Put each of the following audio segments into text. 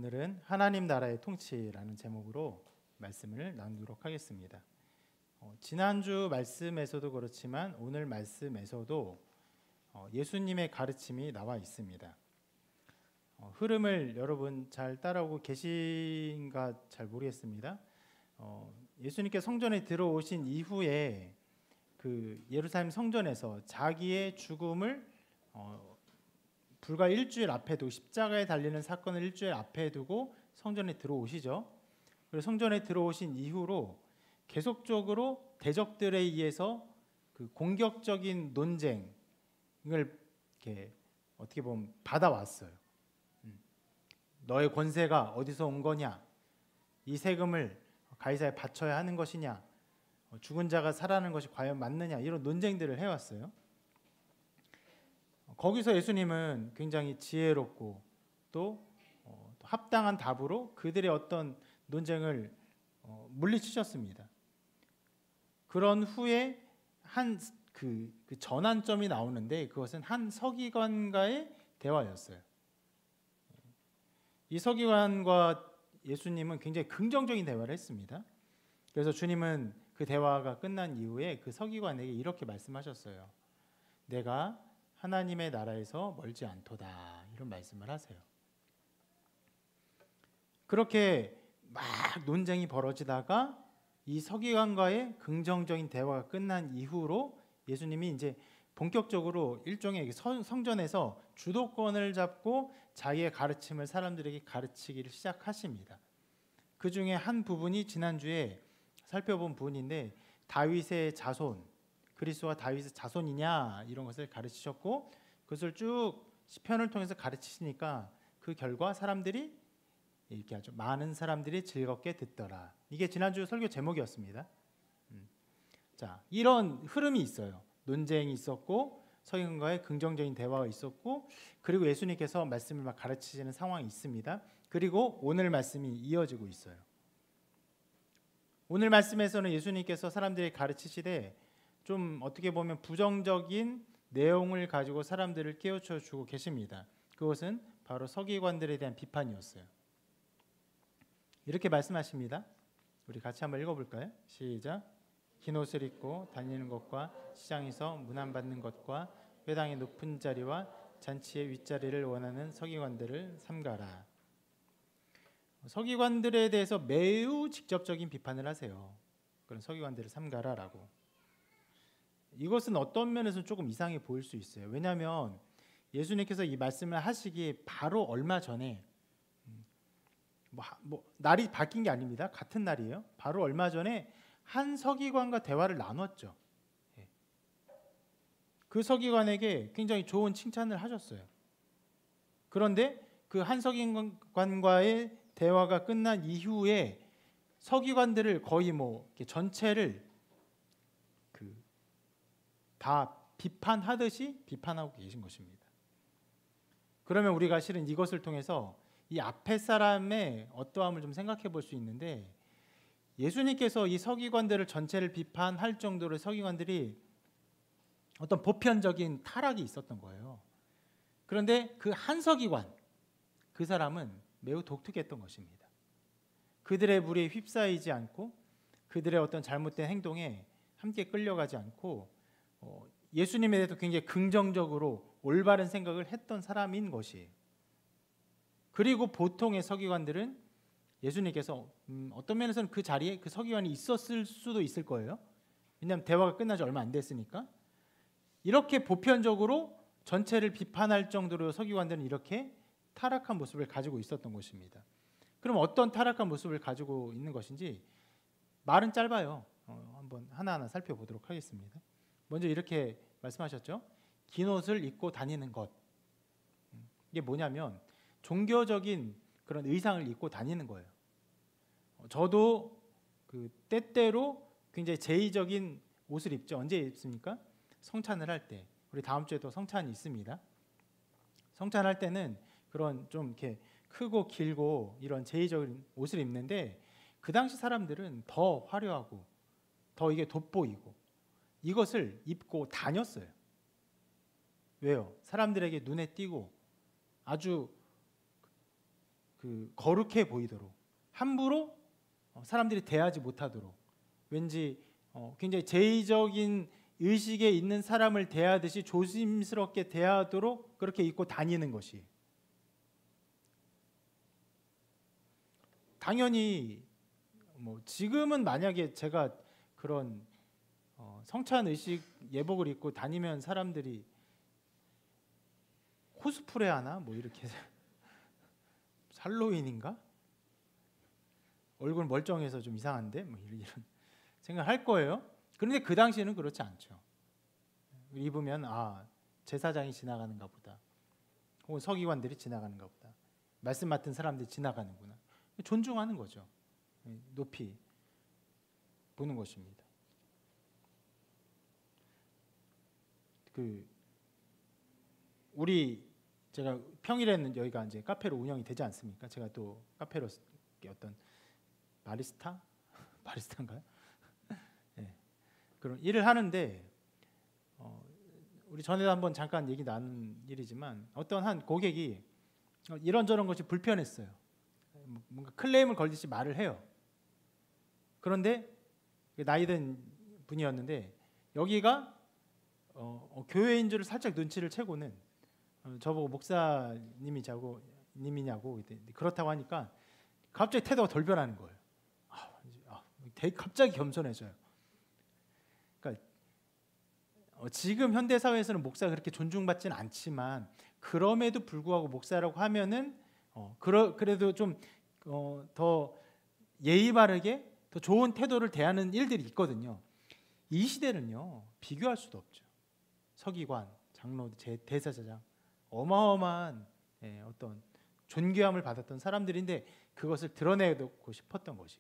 오늘은 하나님 나라의 통치라는 제목으로 말씀을 나누도록 하겠습니다. 지난주 말씀에서도 그렇지만 오늘 말씀에서도 예수님의 가르침이 나와 있습니다. 흐름을 여러분 잘 따라오고 계신가 잘 모르겠습니다. 예수님께 성전에 들어오신 이후에 그 예루살렘 성전에서 자기의 죽음을 불과 일주일 앞에 두고 십자가에 달리는 사건을 일주일 앞에 두고 성전에 들어오시죠. 그리고 성전에 들어오신 이후로 계속적으로 대적들에 의해서 그 공격적인 논쟁을 이렇게 어떻게 보면 받아왔어요. 너의 권세가 어디서 온 거냐? 이 세금을 가이사에 바쳐야 하는 것이냐? 죽은 자가 살아나는 것이 과연 맞느냐? 이런 논쟁들을 해왔어요. 거기서 예수님은 굉장히 지혜롭고 또 합당한 답으로 그들의 어떤 논쟁을 물리치셨습니다. 그런 후에 그 전환점이 나오는데 그것은 한 서기관과의 대화였어요. 이 서기관과 예수님은 굉장히 긍정적인 대화를 했습니다. 그래서 주님은 그 대화가 끝난 이후에 그 서기관에게 이렇게 말씀하셨어요. 내가 하나님의 나라에서 멀지 않도다, 이런 말씀을 하세요. 그렇게 막 논쟁이 벌어지다가 이 서기관과의 긍정적인 대화가 끝난 이후로 예수님이 이제 본격적으로 일종의 성전에서 주도권을 잡고 자기의 가르침을 사람들에게 가르치기를 시작하십니다. 그 중에 한 부분이 지난주에 살펴본 부분인데 다윗의 자손, 그리스도가 다윗의 자손이냐 이런 것을 가르치셨고 그것을 쭉 시편을 통해서 가르치시니까 그 결과 사람들이 이렇게 하죠. 많은 사람들이 즐겁게 듣더라. 이게 지난주 설교 제목이었습니다. 자, 이런 흐름이 있어요. 논쟁이 있었고 서기관과의 긍정적인 대화가 있었고 그리고 예수님께서 말씀을 막 가르치시는 상황이 있습니다. 그리고 오늘 말씀이 이어지고 있어요. 오늘 말씀에서는 예수님께서 사람들이 가르치시되 좀 어떻게 보면 부정적인 내용을 가지고 사람들을 깨우쳐 주고 계십니다. 그것은 바로 서기관들에 대한 비판이었어요. 이렇게 말씀하십니다. 우리 같이 한번 읽어볼까요? 시작. 긴 옷을 입고 다니는 것과 시장에서 문안받는 것과 회당의 높은 자리와 잔치의 윗자리를 원하는 서기관들을 삼가라. 서기관들에 대해서 매우 직접적인 비판을 하세요. 그런 서기관들을 삼가라라고. 이것은 어떤 면에서 조금 이상해 보일 수 있어요. 왜냐하면 예수님께서 이 말씀을 하시기 바로 얼마 전에 날이 바뀐 게 아닙니다. 같은 날이에요. 바로 얼마 전에 한 서기관과 대화를 나눴죠. 그 서기관에게 굉장히 좋은 칭찬을 하셨어요. 그런데 그 한 서기관과의 대화가 끝난 이후에 서기관들을 거의 전체를 다 비판하듯이 비판하고 계신 것입니다. 그러면 우리가 실은 이것을 통해서 이 앞에 사람의 어떠함을 좀 생각해 볼 수 있는데 예수님께서 이 서기관들을 전체를 비판할 정도로 서기관들이 어떤 보편적인 타락이 있었던 거예요. 그런데 그 한 서기관, 그 사람은 매우 독특했던 것입니다. 그들의 무리에 휩싸이지 않고 그들의 어떤 잘못된 행동에 함께 끌려가지 않고 예수님에 대해서 굉장히 긍정적으로 올바른 생각을 했던 사람인 것이에요. 그리고 보통의 서기관들은 예수님께서 어떤 면에서는 그 자리에 그 서기관이 있었을 수도 있을 거예요. 왜냐하면 대화가 끝난 지 얼마 안 됐으니까. 이렇게 보편적으로 전체를 비판할 정도로 서기관들은 이렇게 타락한 모습을 가지고 있었던 것입니다. 그럼 어떤 타락한 모습을 가지고 있는 것인지 말은 짧아요. 한번 하나하나 살펴보도록 하겠습니다. 먼저 이렇게 말씀하셨죠. 긴 옷을 입고 다니는 것. 이게 뭐냐면 종교적인 그런 의상을 입고 다니는 거예요. 저도 그 때때로 굉장히 제의적인 옷을 입죠. 언제 입습니까? 성찬을 할 때. 우리 다음 주에도 성찬이 있습니다. 성찬할 때는 그런 좀 이렇게 크고 길고 이런 제의적인 옷을 입는데 그 당시 사람들은 더 화려하고 더 이게 돋보이고 이것을 입고 다녔어요. 왜요? 사람들에게 눈에 띄고 아주 그 거룩해 보이도록, 함부로 사람들이 대하지 못하도록, 왠지 굉장히 제의적인 의식에 있는 사람을 대하듯이 조심스럽게 대하도록 그렇게 입고 다니는 것이, 당연히 뭐 지금은 만약에 제가 그런 성찬 의식 예복을 입고 다니면 사람들이 코스프레 하나 뭐 이렇게 할로윈인가? 얼굴 멀쩡해서 좀 이상한데 뭐 이런 생각할 거예요. 그런데 그 당시에는 그렇지 않죠. 입으면 제사장이 지나가는가 보다, 혹은 서기관들이 지나가는가 보다, 말씀 맡은 사람들이 지나가는구나, 존중하는 거죠. 높이 보는 것입니다. 제가 평일에는 여기가 이제 카페로 운영이 되지 않습니까? 제가 또 카페로 어떤 바리스타인가요? 네. 그런 일을 하는데 우리 전에도 한번 잠깐 얘기 나눈 일이지만, 어떤 한 고객이 이런저런 것이 불편했어요. 뭔가 클레임을 걸듯이 말을 해요. 그런데 나이든 분이었는데 여기가 교회인 줄 살짝 눈치를 채고는 저보고 목사님이냐고 그렇다고 하니까 갑자기 태도가 덜 변하는 거예요. 되게 갑자기 겸손해져요. 그러니까 지금 현대 사회에서는 목사가 그렇게 존중받지는 않지만, 그럼에도 불구하고 목사라고 하면은 그래도 좀 더 예의 바르게 더 좋은 태도를 대하는 일들이 있거든요. 이 시대는요, 비교할 수도 없죠. 서기관, 장로, 대제사장, 어마어마한 어떤 존귀함을 받았던 사람들인데 그것을 드러내고 싶었던 것이.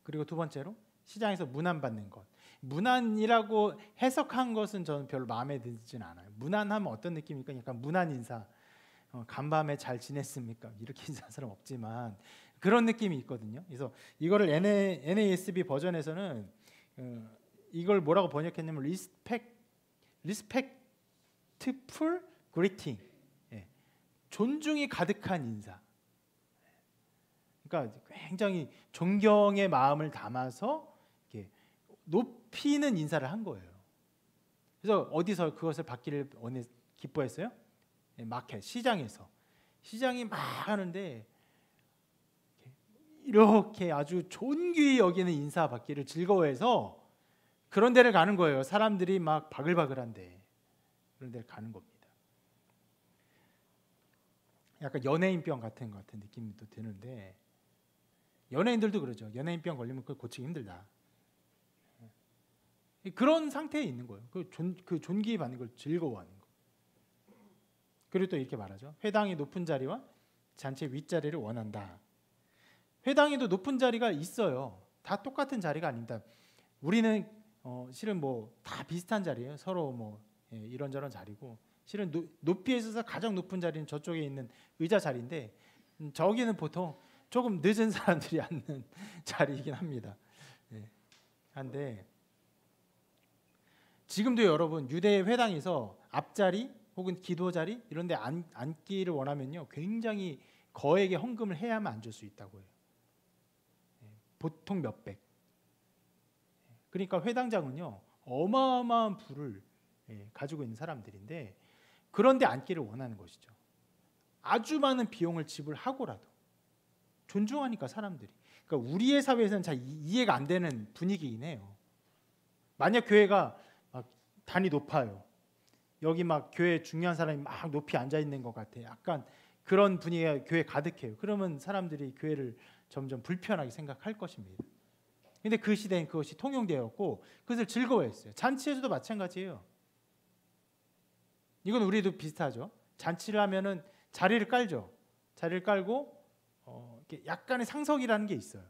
그리고 두 번째로, 시장에서 문안받는 것. 문안이라고 해석한 것은 저는 별로 마음에 들진 않아요. 문안하면 어떤 느낌입니까? 약간 문안 인사, 간밤에 잘 지냈습니까? 이렇게 인사하는 사람 없지만 그런 느낌이 있거든요. 그래서 이거를 NASB 버전에서는 이걸 뭐라고 번역했냐면 respectful greeting, 존중이 가득한 인사. 그러니까 굉장히 존경의 마음을 담아서 이렇게 높이는 인사를 한 거예요. 그래서 어디서 그것을 받기를 기뻐했어요? 마켓, 시장이 막 하는데 이렇게 아주 존귀히 여기는 인사 받기를 즐거워해서 그런 데를 가는 거예요. 사람들이 막 바글바글한데 그런 데를 가는 겁니다. 약간 연예인병 같은 느낌도 드는데, 연예인들도 그러죠. 연예인병 걸리면 그걸 고치기 힘들다. 그런 상태에 있는 거예요. 그 존귀히 받는 걸 즐거워하는 거. 그리고 또 이렇게 말하죠. 회당이 높은 자리와 잔치 윗자리를 원한다. 회당에도 높은 자리가 있어요. 다 똑같은 자리가 아닙니다. 우리는 실은 뭐 다 비슷한 자리예요. 서로 이런저런 자리고, 실은 높이에 있어서 가장 높은 자리는 저쪽에 있는 의자 자리인데, 저기는 보통 조금 늦은 사람들이 앉는 자리이긴 합니다. 한데 지금도 여러분 유대 회당에서 앞자리 혹은 기도 자리 이런 데 앉기를 원하면요, 굉장히 거액의 헌금을 해야만 앉을 수 있다고 해요. 보통 몇백. 그러니까 회당장은요, 어마어마한 부를 가지고 있는 사람들인데 그런데 앉기를 원하는 것이죠. 아주 많은 비용을 지불하고라도. 존중하니까 사람들이. 그러니까 우리의 사회에서는 잘 이해가 안 되는 분위기이긴 해요. 만약 교회가 막 단이 높아요. 여기 막 교회 중요한 사람이 막 높이 앉아 있는 것 같아. 약간 그런 분위기가 교회 가득해요. 그러면 사람들이 교회를 점점 불편하게 생각할 것입니다. 근데 그 시대엔 그것이 통용되었고 그것을 즐거워했어요. 잔치에서도 마찬가지예요. 이건 우리도 비슷하죠. 잔치를 하면은 자리를 깔죠. 자리를 깔고 약간의 상석이라는 게 있어요.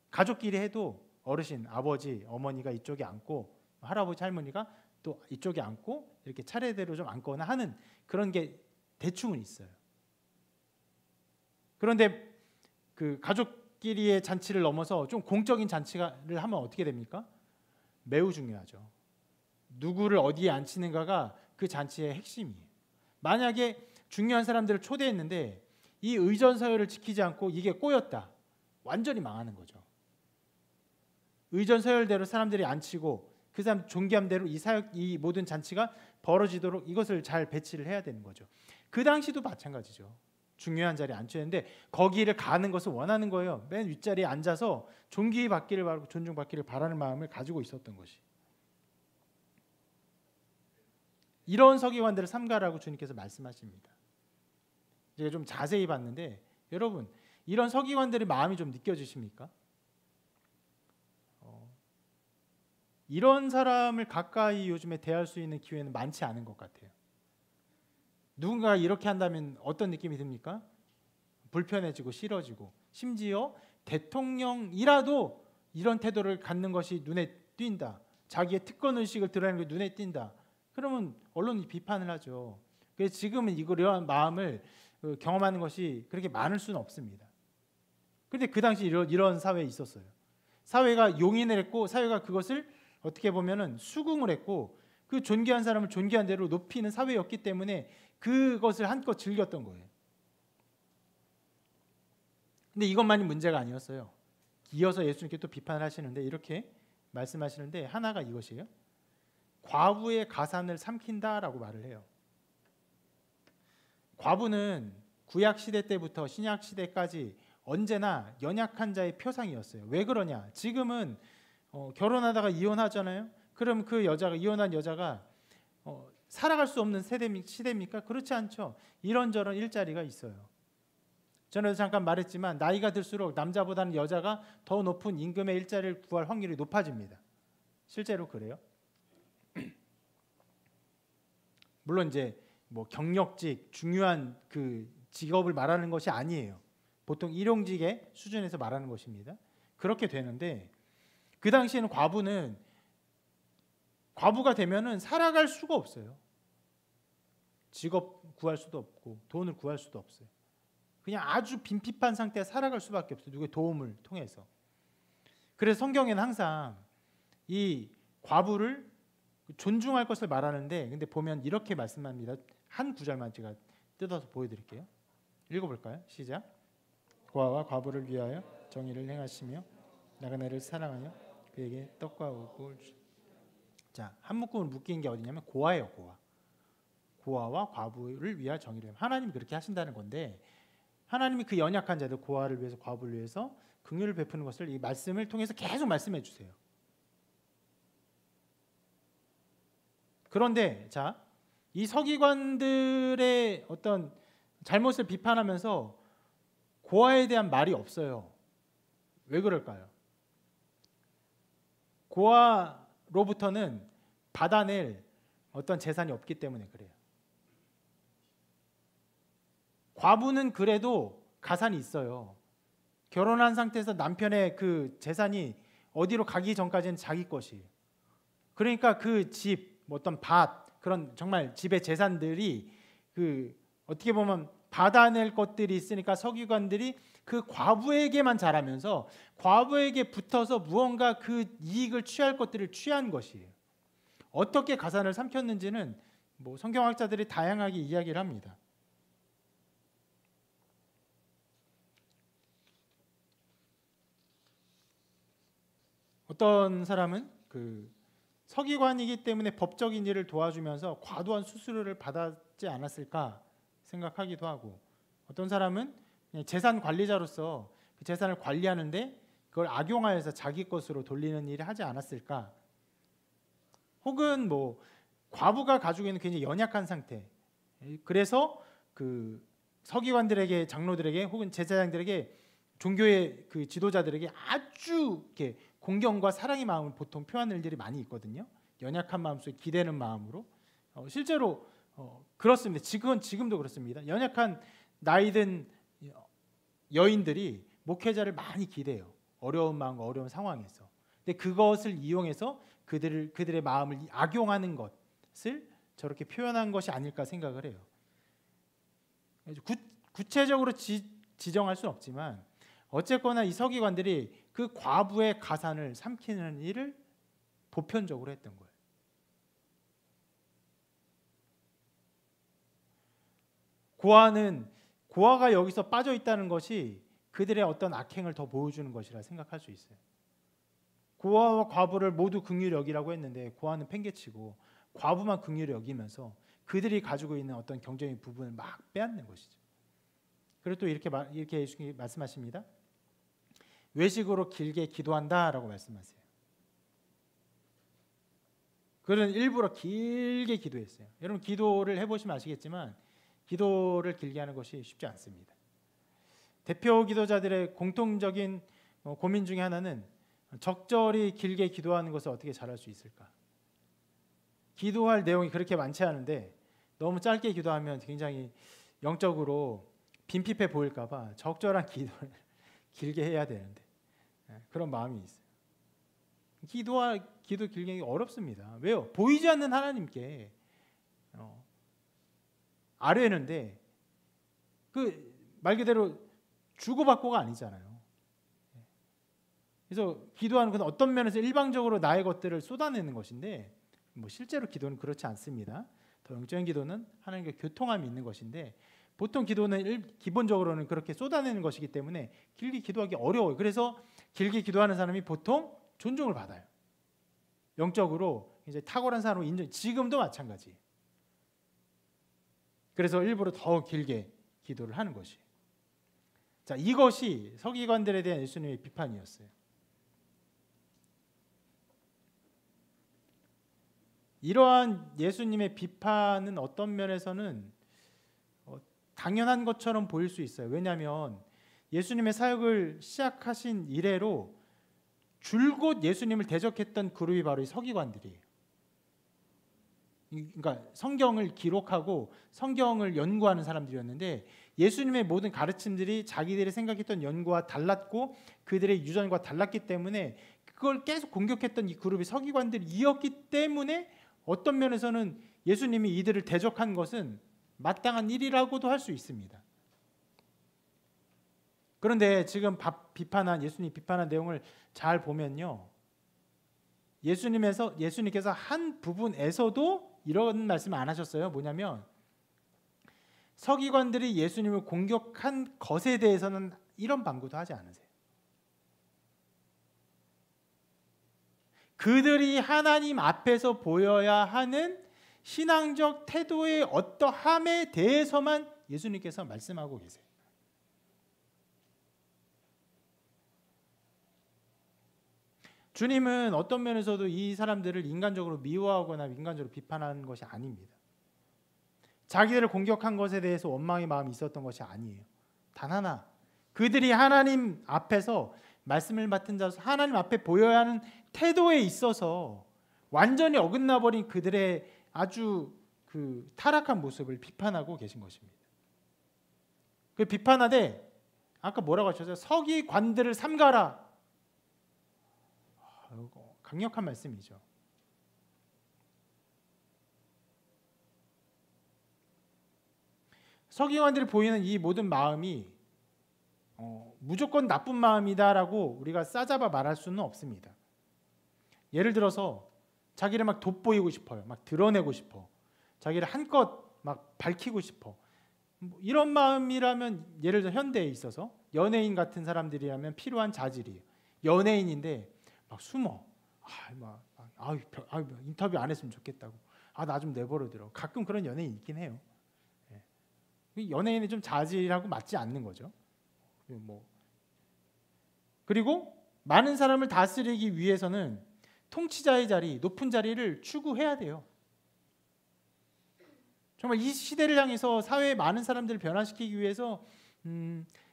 가족끼리 해도 어르신, 아버지, 어머니가 이쪽에 앉고 할아버지, 할머니가 또 이쪽에 앉고 이렇게 차례대로 좀 앉거나 하는 그런 게 대충은 있어요. 그런데 그 가족끼리의 잔치를 넘어서 좀 공적인 잔치를 하면 어떻게 됩니까? 매우 중요하죠. 누구를 어디에 앉히는가가 그 잔치의 핵심이에요. 만약에 중요한 사람들을 초대했는데 이 의전 서열을 지키지 않고 이게 꼬였다. 완전히 망하는 거죠. 의전 서열대로 사람들이 앉히고 그 사람 존귀함대로 이 모든 잔치가 벌어지도록 이것을 잘 배치를 해야 되는 거죠. 그 당시도 마찬가지죠. 중요한 자리에 앉혔는데 거기를 가는 것을 원하는 거예요. 맨 윗자리에 앉아서 존귀받기를 바라고 존중받기를 바라는 마음을 가지고 있었던 것이. 이런 서기관들을 삼가라고 주님께서 말씀하십니다. 제가 좀 자세히 봤는데 여러분 이런 서기관들의 마음이 좀 느껴지십니까? 이런 사람을 가까이 요즘에 대할 수 있는 기회는 많지 않은 것 같아요. 누군가 이렇게 한다면 어떤 느낌이 듭니까? 불편해지고 싫어지고 심지어 대통령이라도 이런 태도를 갖는 것이 눈에 띈다. 자기의 특권 의식을 드러내는 게 눈에 띈다. 그러면 언론이 비판을 하죠. 그래서 지금은 이런 마음을 경험하는 것이 그렇게 많을 수는 없습니다. 그런데 그 당시 이런 사회에 있었어요. 사회가 용인을 했고 사회가 그것을 어떻게 보면은 수긍을 했고 그 존귀한 사람을 존귀한 대로 높이는 사회였기 때문에 그것을 한껏 즐겼던 거예요. 근데 이것만이 문제가 아니었어요. 이어서 예수님께 또 비판을 하시는데 이렇게 말씀하시는데 하나가 이것이에요. 과부의 가산을 삼킨다라고 말을 해요. 과부는 구약 시대 때부터 신약 시대까지 언제나 연약한 자의 표상이었어요. 왜 그러냐? 지금은 결혼하다가 이혼하잖아요. 그럼 그 여자가 이혼한 여자가 살아갈 수 없는 시대입니까? 그렇지 않죠. 이런저런 일자리가 있어요. 전에도 잠깐 말했지만 나이가 들수록 남자보다는 여자가 더 높은 임금의 일자리를 구할 확률이 높아집니다. 실제로 그래요. 물론 이제 뭐 경력직 중요한 그 직업을 말하는 것이 아니에요. 보통 일용직의 수준에서 말하는 것입니다. 그렇게 되는데 그 당시에는 과부가 되면은 살아갈 수가 없어요. 직업 구할 수도 없고 돈을 구할 수도 없어요. 그냥 아주 빈핍한 상태에 살아갈 수밖에 없어요. 누구의 도움을 통해서. 그래서 성경에는 항상 이 과부를 존중할 것을 말하는데 근데 보면 이렇게 말씀합니다. 한 구절만 제가 뜯어서 보여드릴게요. 읽어볼까요? 시작. 고아와 과부를 위하여 정의를 행하시며 나그네를 사랑하여 그에게 떡과 우국을 자, 한 묶음을 묶인 게 어디냐면 고아예요. 고아와 과부를 위하여 정의를 하나님이 그렇게 하신다는 건데 하나님이 그 연약한 자들 고아를 위해서 과부를 위해서 긍휼을 베푸는 것을 이 말씀을 통해서 계속 말씀해 주세요. 그런데 자, 이 서기관들의 어떤 잘못을 비판하면서 고아에 대한 말이 없어요. 왜 그럴까요? 고아로부터는 받아낼 어떤 재산이 없기 때문에 그래요. 과부는 그래도 가산이 있어요. 결혼한 상태에서 남편의 그 재산이 어디로 가기 전까지는 자기 것이에요. 그러니까 그 집, 어떤 밭, 그런 정말 집의 재산들이 그 어떻게 보면 받아낼 것들이 있으니까 서기관들이 그 과부에게만 잘하면서 과부에게 붙어서 무언가 그 이익을 취할 것들을 취한 것이에요. 어떻게 가산을 삼켰는지는 뭐 성경학자들이 다양하게 이야기를 합니다. 어떤 사람은 그 서기관이기 때문에 법적인 일을 도와주면서 과도한 수수료를 받았지 않았을까 생각하기도 하고 어떤 사람은 그냥 재산 관리자로서 그 재산을 관리하는데 그걸 악용하여서 자기 것으로 돌리는 일을 하지 않았을까 혹은 뭐 과부가 가지고 있는 굉장히 연약한 상태 그래서 그 서기관들에게 장로들에게 혹은 제사장들에게 종교의 그 지도자들에게 아주 이렇게 공경과 사랑의 마음을 보통 표현할 일들이 많이 있거든요. 연약한 마음 속에 기대는 마음으로 실제로 그렇습니다. 지금도 그렇습니다. 연약한 나이든 여인들이 목회자를 많이 기대요. 어려운 마음과 어려운 상황에서. 근데 그것을 이용해서 그들의 마음을 악용하는 것을 저렇게 표현한 것이 아닐까 생각을 해요. 구체적으로 지정할 수는 없지만 어쨌거나 이 서기관들이 그 과부의 가산을 삼키는 일을 보편적으로 했던 거예요. 고아가 여기서 빠져 있다는 것이 그들의 어떤 악행을 더 보여주는 것이라 생각할 수 있어요. 고아와 과부를 모두 긍휼히 여기라고 했는데 고아는 팽개치고 과부만 긍휼히 여기면서 그들이 가지고 있는 어떤 경제적인 부분을 막 빼앗는 것이죠. 그리고 또 이렇게 예수님이 말씀하십니다. 외식으로 길게 기도한다라고 말씀하세요. 그는 일부러 길게 기도했어요. 여러분 기도를 해보시면 아시겠지만 기도를 길게 하는 것이 쉽지 않습니다. 대표 기도자들의 공통적인 고민 중에 하나는 적절히 길게 기도하는 것을 어떻게 잘할 수 있을까? 기도할 내용이 그렇게 많지 않은데 너무 짧게 기도하면 굉장히 영적으로 빈핍해 보일까 봐 적절한 기도를 길게 해야 되는데 그런 마음이 있어요. 기도 길게 하기 어렵습니다. 왜요? 보이지 않는 하나님께 아뢰는데 그 말 그대로 주고받고가 아니잖아요. 그래서 기도하는 건 어떤 면에서 일방적으로 나의 것들을 쏟아내는 것인데 실제로 기도는 그렇지 않습니다. 더 영적인 기도는 하나님과 교통함이 있는 것인데 보통 기도는 기본적으로는 그렇게 쏟아내는 것이기 때문에 길게 기도하기 어려워요. 그래서 길게 기도하는 사람이 보통 존중을 받아요. 영적으로 이제 탁월한 사람으로 인정. 지금도 마찬가지. 그래서 일부러 더 길게 기도를 하는 것이. 자, 이것이 서기관들에 대한 예수님의 비판이었어요. 이러한 예수님의 비판은 어떤 면에서는 당연한 것처럼 보일 수 있어요. 왜냐하면 예수님의 사역을 시작하신 이래로 줄곧 예수님을 대적했던 그룹이 바로 이 서기관들이에요. 그러니까 성경을 기록하고 성경을 연구하는 사람들이었는데 예수님의 모든 가르침들이 자기들이 생각했던 연구와 달랐고 그들의 유전과 달랐기 때문에 그걸 계속 공격했던 이 그룹이 서기관들이었기 때문에 어떤 면에서는 예수님이 이들을 대적한 것은 마땅한 일이라고도 할 수 있습니다. 그런데 지금 예수님 비판한 내용을 잘 보면요, 예수님께서 한 부분에서도 이런 말씀 안 하셨어요. 뭐냐면 서기관들이 예수님을 공격한 것에 대해서는 이런 방구도 하지 않으세요. 그들이 하나님 앞에서 보여야 하는 신앙적 태도의 어떠함에 대해서만 예수님께서 말씀하고 계세요. 주님은 어떤 면에서도 이 사람들을 인간적으로 미워하거나 인간적으로 비판하는 것이 아닙니다. 자기들을 공격한 것에 대해서 원망의 마음이 있었던 것이 아니에요. 단 하나, 그들이 하나님 앞에서 말씀을 맡은 자로서 하나님 앞에 보여야 하는 태도에 있어서 완전히 어긋나 버린 그들의 아주 그 타락한 모습을 비판하고 계신 것입니다. 그 비판하되 아까 뭐라고 하셨어요? 서기관들을 삼가라. 강력한 말씀이죠. 서기관들이 보이는 이 모든 마음이 무조건 나쁜 마음이다라고 우리가 싸잡아 말할 수는 없습니다. 예를 들어서 자기를 막 돋보이고 싶어요. 막 드러내고 싶어. 자기를 한껏 막 밝히고 싶어. 이런 마음이라면 예를 들어 현대에 있어서 연예인 같은 사람들이라면 필요한 자질이에요. 연예인인데 막 숨어. 인터뷰 안 했으면 좋겠다고. 나 좀 내버려두라. 가끔 그런 연예인 있긴 해요. 연예인은 좀 자질하고 맞지 않는 거죠. 그리고 많은 사람을 다스리기 위해서는 통치자의 자리, 높은 자리를 추구해야 돼요. 정말 이 시대를 향해서 사회의 많은 사람들을 변화시키기 위해서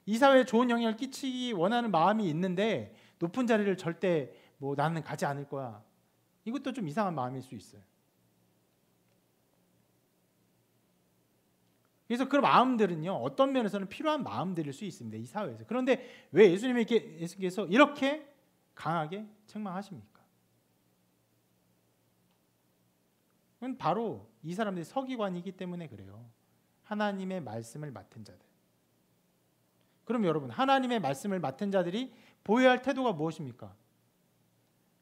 이 사회에 좋은 영향을 끼치기 원하는 마음이 있는데 높은 자리를 절대 나는 가지 않을 거야. 이것도 좀 이상한 마음일 수 있어요. 그래서 그런 마음들은요, 어떤 면에서는 필요한 마음들일 수 있습니다. 이 사회에서. 그런데 왜 예수님께서 이렇게 강하게 책망하십니까? 그건 바로 이 사람들이 서기관이기 때문에 그래요. 하나님의 말씀을 맡은 자들. 그럼 여러분, 하나님의 말씀을 맡은 자들이 보여야 할 태도가 무엇입니까?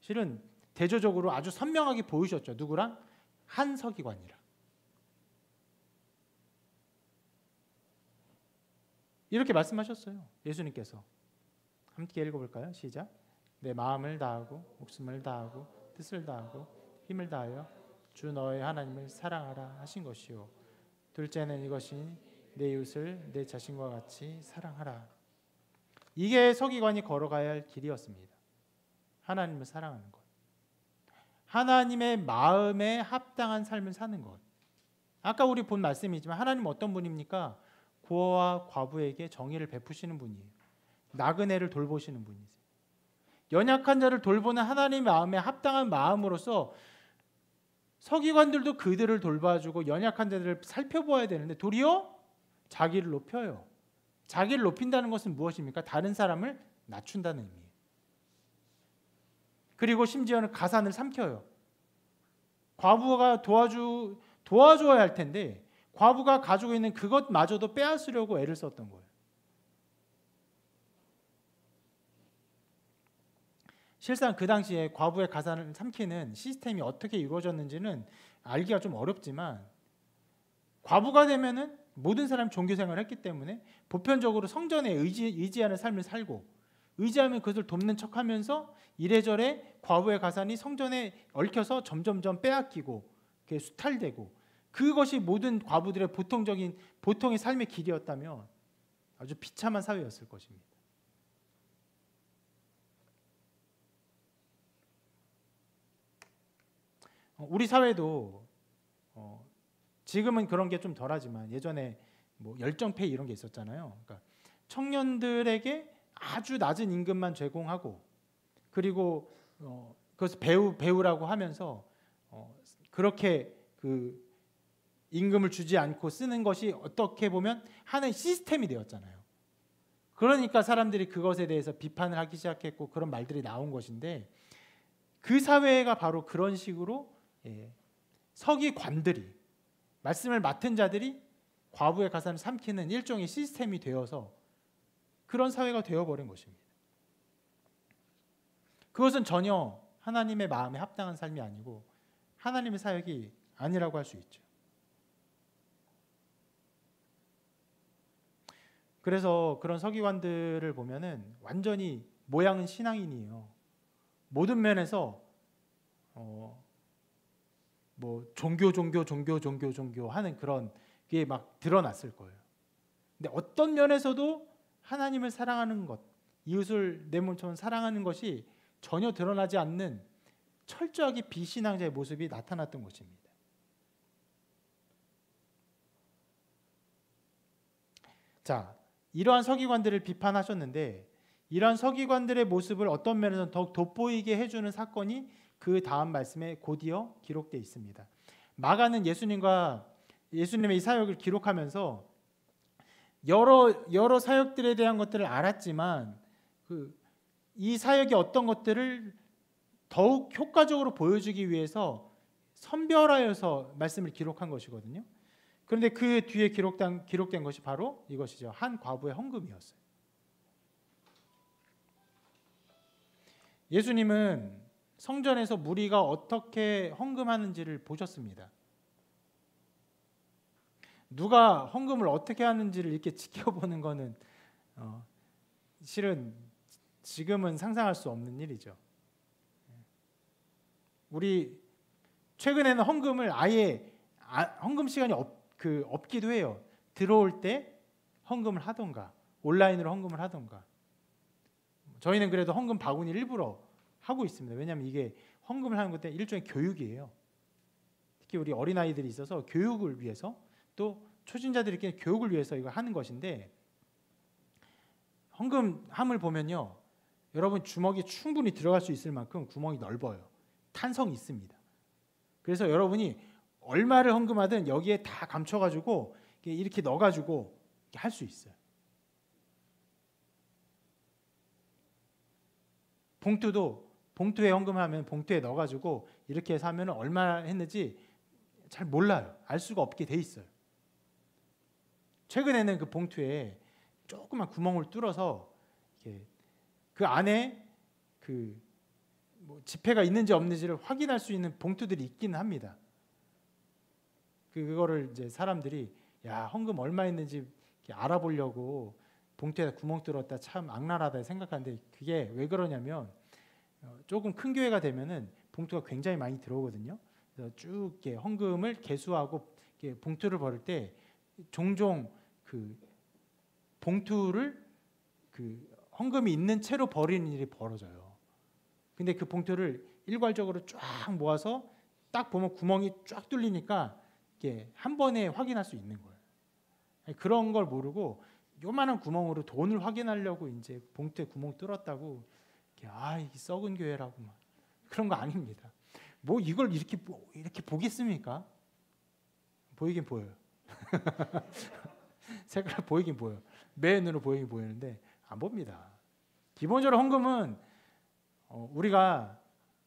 실은 대조적으로 아주 선명하게 보이셨죠. 누구랑? 한 서기관이랑. 이렇게 말씀하셨어요. 예수님께서. 함께 읽어볼까요? 시작. 내 마음을 다하고 목숨을 다하고 뜻을 다하고 힘을 다하여 주 너의 하나님을 사랑하라 하신 것이요. 둘째는 이것이 내 이웃을 내 자신과 같이 사랑하라. 이게 서기관이 걸어가야 할 길이었습니다. 하나님을 사랑하는 것. 하나님의 마음에 합당한 삶을 사는 것. 아까 우리 본 말씀이지만 하나님은 어떤 분입니까? 고아와 과부에게 정의를 베푸시는 분이에요. 나그네를 돌보시는 분이세요. 연약한 자를 돌보는 하나님의 마음에 합당한 마음으로서 서기관들도 그들을 돌봐주고 연약한 자들을 살펴보아야 되는데 도리어 자기를 높여요. 자기를 높인다는 것은 무엇입니까? 다른 사람을 낮춘다는 의미예요. 그리고 심지어는 가산을 삼켜요. 과부가 도와줘야 할 텐데 과부가 가지고 있는 그것마저도 빼앗으려고 애를 썼던 거예요. 실상 그 당시에 과부의 가산을 삼키는 시스템이 어떻게 이루어졌는지는 알기가 좀 어렵지만 과부가 되면은 모든 사람이 종교 생활을 했기 때문에 보편적으로 성전에 의지하는 삶을 살고 의지하면 그것을 돕는 척하면서 이래저래 과부의 가산이 성전에 얽혀서 점점점 빼앗기고 수탈되고 그것이 모든 과부들의 보통의 삶의 길이었다면 아주 비참한 사회였을 것입니다. 우리 사회도 지금은 그런 게 좀 덜하지만 예전에 뭐 열정페이 이런 게 있었잖아요. 그러니까 청년들에게 아주 낮은 임금만 제공하고 그리고 그것을 배우라고 하면서 그렇게 그 임금을 주지 않고 쓰는 것이 어떻게 보면 하나의 시스템이 되었잖아요. 그러니까 사람들이 그것에 대해서 비판을 하기 시작했고 그런 말들이 나온 것인데 그 사회가 바로 그런 식으로 서기관들이 말씀을 맡은 자들이 과부의 가산을 삼키는 일종의 시스템이 되어서 그런 사회가 되어버린 것입니다. 그것은 전혀 하나님의 마음에 합당한 삶이 아니고 하나님의 사역이 아니라고 할 수 있죠. 그래서 그런 서기관들을 보면은 완전히 모양은 신앙인이에요. 모든 면에서 뭐 종교 하는 그런 게 막 드러났을 거예요. 근데 어떤 면에서도 하나님을 사랑하는 것, 이웃을 내 몸처럼 사랑하는 것이 전혀 드러나지 않는 철저하게 비신앙자의 모습이 나타났던 것입니다. 자, 이러한 서기관들을 비판하셨는데 이러한 서기관들의 모습을 어떤 면에서는 더욱 돋보이게 해주는 사건이 그 다음 말씀에 곧이어 기록되어 있습니다. 마가는 예수님의 이 사역을 기록하면서 여러 사역들에 대한 것들을 알았지만 이 사역이 어떤 것들을 더욱 효과적으로 보여주기 위해서 선별하여서 말씀을 기록한 것이거든요. 그런데 그 뒤에 기록된 것이 바로 이것이죠. 한 과부의 헌금이었어요. 예수님은 성전에서 무리가 어떻게 헌금하는지를 보셨습니다. 누가 헌금을 어떻게 하는지를 이렇게 지켜보는 것은 실은 지금은 상상할 수 없는 일이죠. 우리 최근에는 헌금을 아예 헌금 시간이 없기도 해요. 들어올 때 헌금을 하던가 온라인으로 헌금을 하던가. 저희는 그래도 헌금 바구니를 일부러 하고 있습니다. 왜냐하면 이게 헌금을 하는 것도 일종의 교육이에요. 특히 우리 어린아이들이 있어서 교육을 위해서 또 초신자들에게 교육을 위해서 이걸 하는 것인데 헌금함을 보면요. 여러분 주먹이 충분히 들어갈 수 있을 만큼 구멍이 넓어요. 탄성이 있습니다. 그래서 여러분이 얼마를 헌금하든 여기에 다 감춰가지고 이렇게 넣어가지고 할 수 있어요. 봉투에 헌금하면 봉투에 넣어가지고 이렇게 해서 하면 얼마 했는지 잘 몰라요. 알 수가 없게 돼 있어요. 최근에는 그 봉투에 조그만 구멍을 뚫어서 그 안에 뭐 지폐가 있는지 없는지를 확인할 수 있는 봉투들이 있기는 합니다. 그거를 이제 사람들이 헌금 얼마 있는지 알아보려고 봉투에다 구멍 뚫었다 참 악랄하다 생각하는데 그게 왜 그러냐면 조금 큰 교회가 되면은 봉투가 굉장히 많이 들어오거든요. 그래서 쭉 이렇게 헌금을 개수하고 이렇게 봉투를 벌을 때 종종 그 봉투를 그 헌금이 있는 채로 버리는 일이 벌어져요. 근데 그 봉투를 일괄적으로 쫙 모아서 딱 보면 구멍이 쫙 뚫리니까 이게 한 번에 확인할 수 있는 거예요. 그런 걸 모르고 요만한 구멍으로 돈을 확인하려고 이제 봉투에 구멍 뚫었다고 이게 썩은 교회라고 막 그런 거 아닙니다. 뭐 이걸 이렇게 보겠습니까? 보이긴 보여요. 색깔 보이긴 보여요. 매 눈으로 보이긴 보이는데 안 봅니다. 기본적으로 헌금은 우리가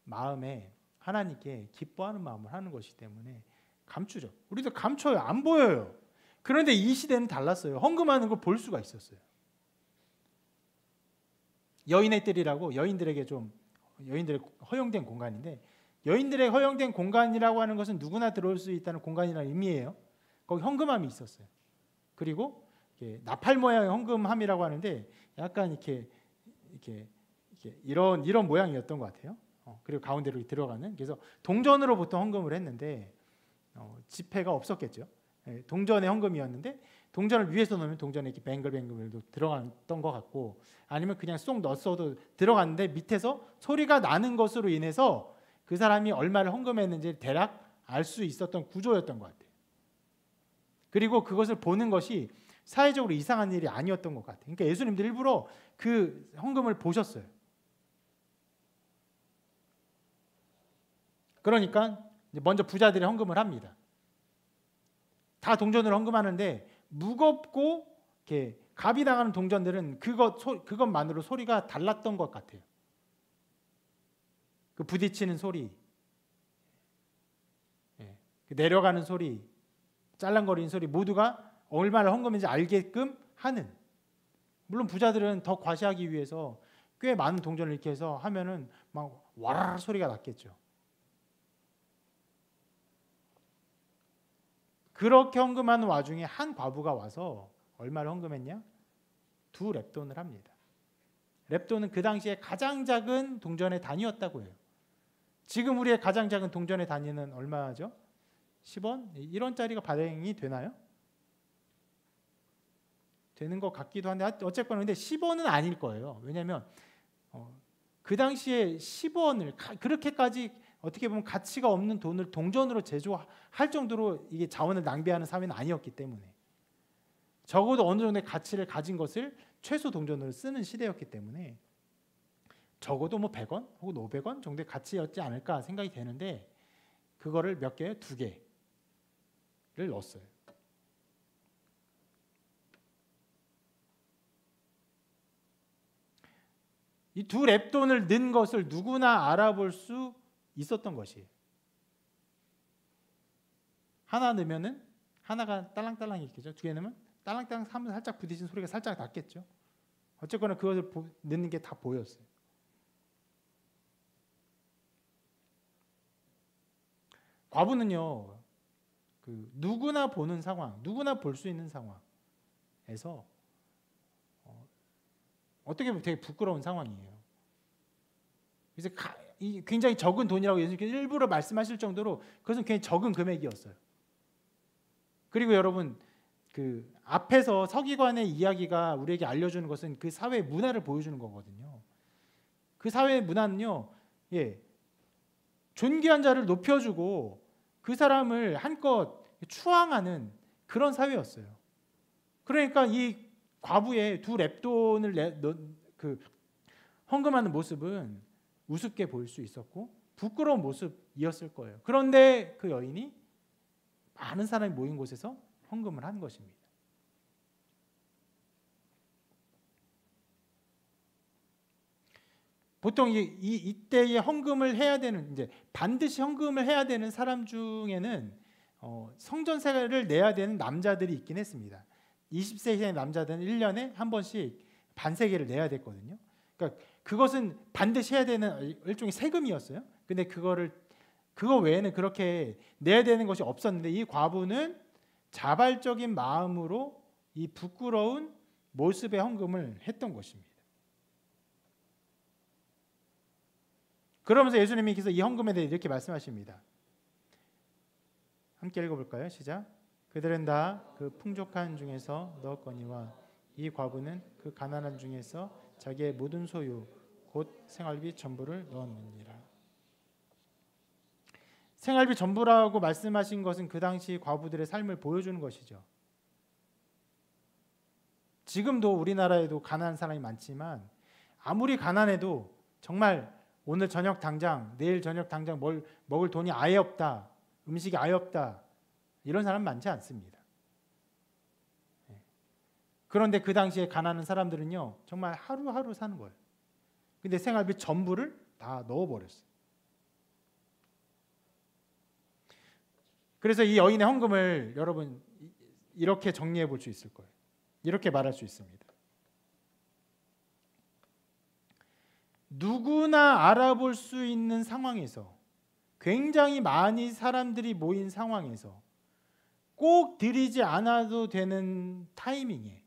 마음에 하나님께 기뻐하는 마음을 하는 것이기 때문에 감추죠. 우리도 감춰요. 안 보여요. 그런데 이 시대는 달랐어요. 헌금하는 걸 볼 수가 있었어요. 여인의 뜰이라고 여인들에게 허용된 공간인데 여인들의 허용된 공간이라고 하는 것은 누구나 들어올 수 있다는 공간이라는 의미예요. 거기 헌금함이 있었어요. 그리고 나팔 모양의 헌금함이라고 하는데 약간 이런 모양이었던 것 같아요. 그리고 가운데로 들어가는 그래서 동전으로 보통 헌금을 했는데 지폐가 없었겠죠. 동전의 헌금이었는데 동전을 위에서 넣으면 동전에 이렇게 뱅글뱅글 들어갔던 것 같고 아니면 그냥 쏙 넣었어도 들어갔는데 밑에서 소리가 나는 것으로 인해서 그 사람이 얼마를 헌금했는지 대략 알 수 있었던 구조였던 것 같아요. 그리고 그것을 보는 것이 사회적으로 이상한 일이 아니었던 것 같아요. 그러니까 예수님도 일부러 그 헌금을 보셨어요. 그러니까 먼저 부자들이 헌금을 합니다. 다 동전으로 헌금하는데 무겁고 이렇게 갑이 나가는 동전들은 그것만으로 소리가 달랐던 것 같아요. 그 부딪히는 소리, 내려가는 소리, 짤랑거리는 소리 모두가 얼마나 헌금인지 알게끔 하는. 물론 부자들은 더 과시하기 위해서 꽤 많은 동전을 이렇게 해서 하면은 막 와라라 소리가 났겠죠. 그렇게 헌금하는 와중에 한 과부가 와서 얼마를 헌금했냐? 2렙돈을 합니다. 렙돈은 그 당시에 가장 작은 동전의 단위였다고 해요. 지금 우리의 가장 작은 동전의 단위는 얼마죠? 10원? 1원짜리가 발행이 되나요? 되는 것 같기도 한데 어쨌건 근데 10원은 아닐 거예요. 왜냐하면 그 당시에 10원을 그렇게까지 어떻게 보면 가치가 없는 돈을 동전으로 제조할 정도로 이게 자원을 낭비하는 사회는 아니었기 때문에 적어도 어느 정도의 가치를 가진 것을 최소 동전으로 쓰는 시대였기 때문에 적어도 뭐 100원 혹은 500원 정도의 가치였지 않을까 생각이 되는데 그거를 몇 개요? 2개를 넣었어요. 이 2렙돈을 넣은 것을 누구나 알아볼 수 있었던 것이에요. 하나 넣으면은 하나가 딸랑딸랑 있겠죠. 2개 넣으면 딸랑딸랑 하면 살짝 부딪힌 소리가 살짝 났겠죠. 어쨌거나 그것을 넣는 게 다 보였어요. 과부는요, 누구나 보는 상황, 누구나 볼 수 있는 상황에서 어떻게 보면 되게 부끄러운 상황이에요. 그래서 굉장히 적은 돈이라고 예수님께서 일부러 말씀하실 정도로 그것은 굉장히 적은 금액이었어요. 그리고 여러분 그 앞에서 서기관의 이야기가 우리에게 알려주는 것은 그 사회의 문화를 보여주는 거거든요. 그 사회의 문화는요, 존귀한 자를 높여주고 그 사람을 한껏 추앙하는 그런 사회였어요. 그러니까 이 과부의 2렙돈을 헌금하는 모습은 우습게 보일 수 있었고 부끄러운 모습이었을 거예요. 그런데 그 여인이 많은 사람이 모인 곳에서 헌금을 한 것입니다. 보통 이때에 헌금을 해야 되는 이제 반드시 헌금을 해야 되는 사람 중에는 성전세를 내야 되는 남자들이 있긴 했습니다. 20세 이상의 남자들은 1년에 한 번씩 반세계를 내야 됐거든요. 그러니까 그것은 반드시 해야 되는 일종의 세금이었어요. 근데 그거 외에는 그렇게 내야 되는 것이 없었는데 이 과부는 자발적인 마음으로 이 부끄러운 모습의 헌금을 했던 것입니다. 그러면서 예수님께서 이 헌금에 대해 이렇게 말씀하십니다. 함께 읽어볼까요? 시작. 그들은 다 그 풍족한 중에서 넣었거니와 이 과부는 그 가난한 중에서 자기의 모든 소유 곧 생활비 전부를 넣었느니라. 생활비 전부라고 말씀하신 것은 그 당시 과부들의 삶을 보여주는 것이죠. 지금도 우리나라에도 가난한 사람이 많지만 아무리 가난해도 정말 오늘 저녁 당장, 내일 저녁 당장 뭘 먹을 돈이 아예 없다, 음식이 아예 없다, 이런 사람 많지 않습니다. 그런데 그 당시에 가난한 사람들은요, 정말 하루하루 사는 거예요. 근데 생활비 전부를 다 넣어버렸어요. 그래서 이 여인의 헌금을 여러분 이렇게 정리해 볼 수 있을 거예요. 이렇게 말할 수 있습니다. 누구나 알아볼 수 있는 상황에서, 굉장히 많이 사람들이 모인 상황에서 꼭 드리지 않아도 되는 타이밍에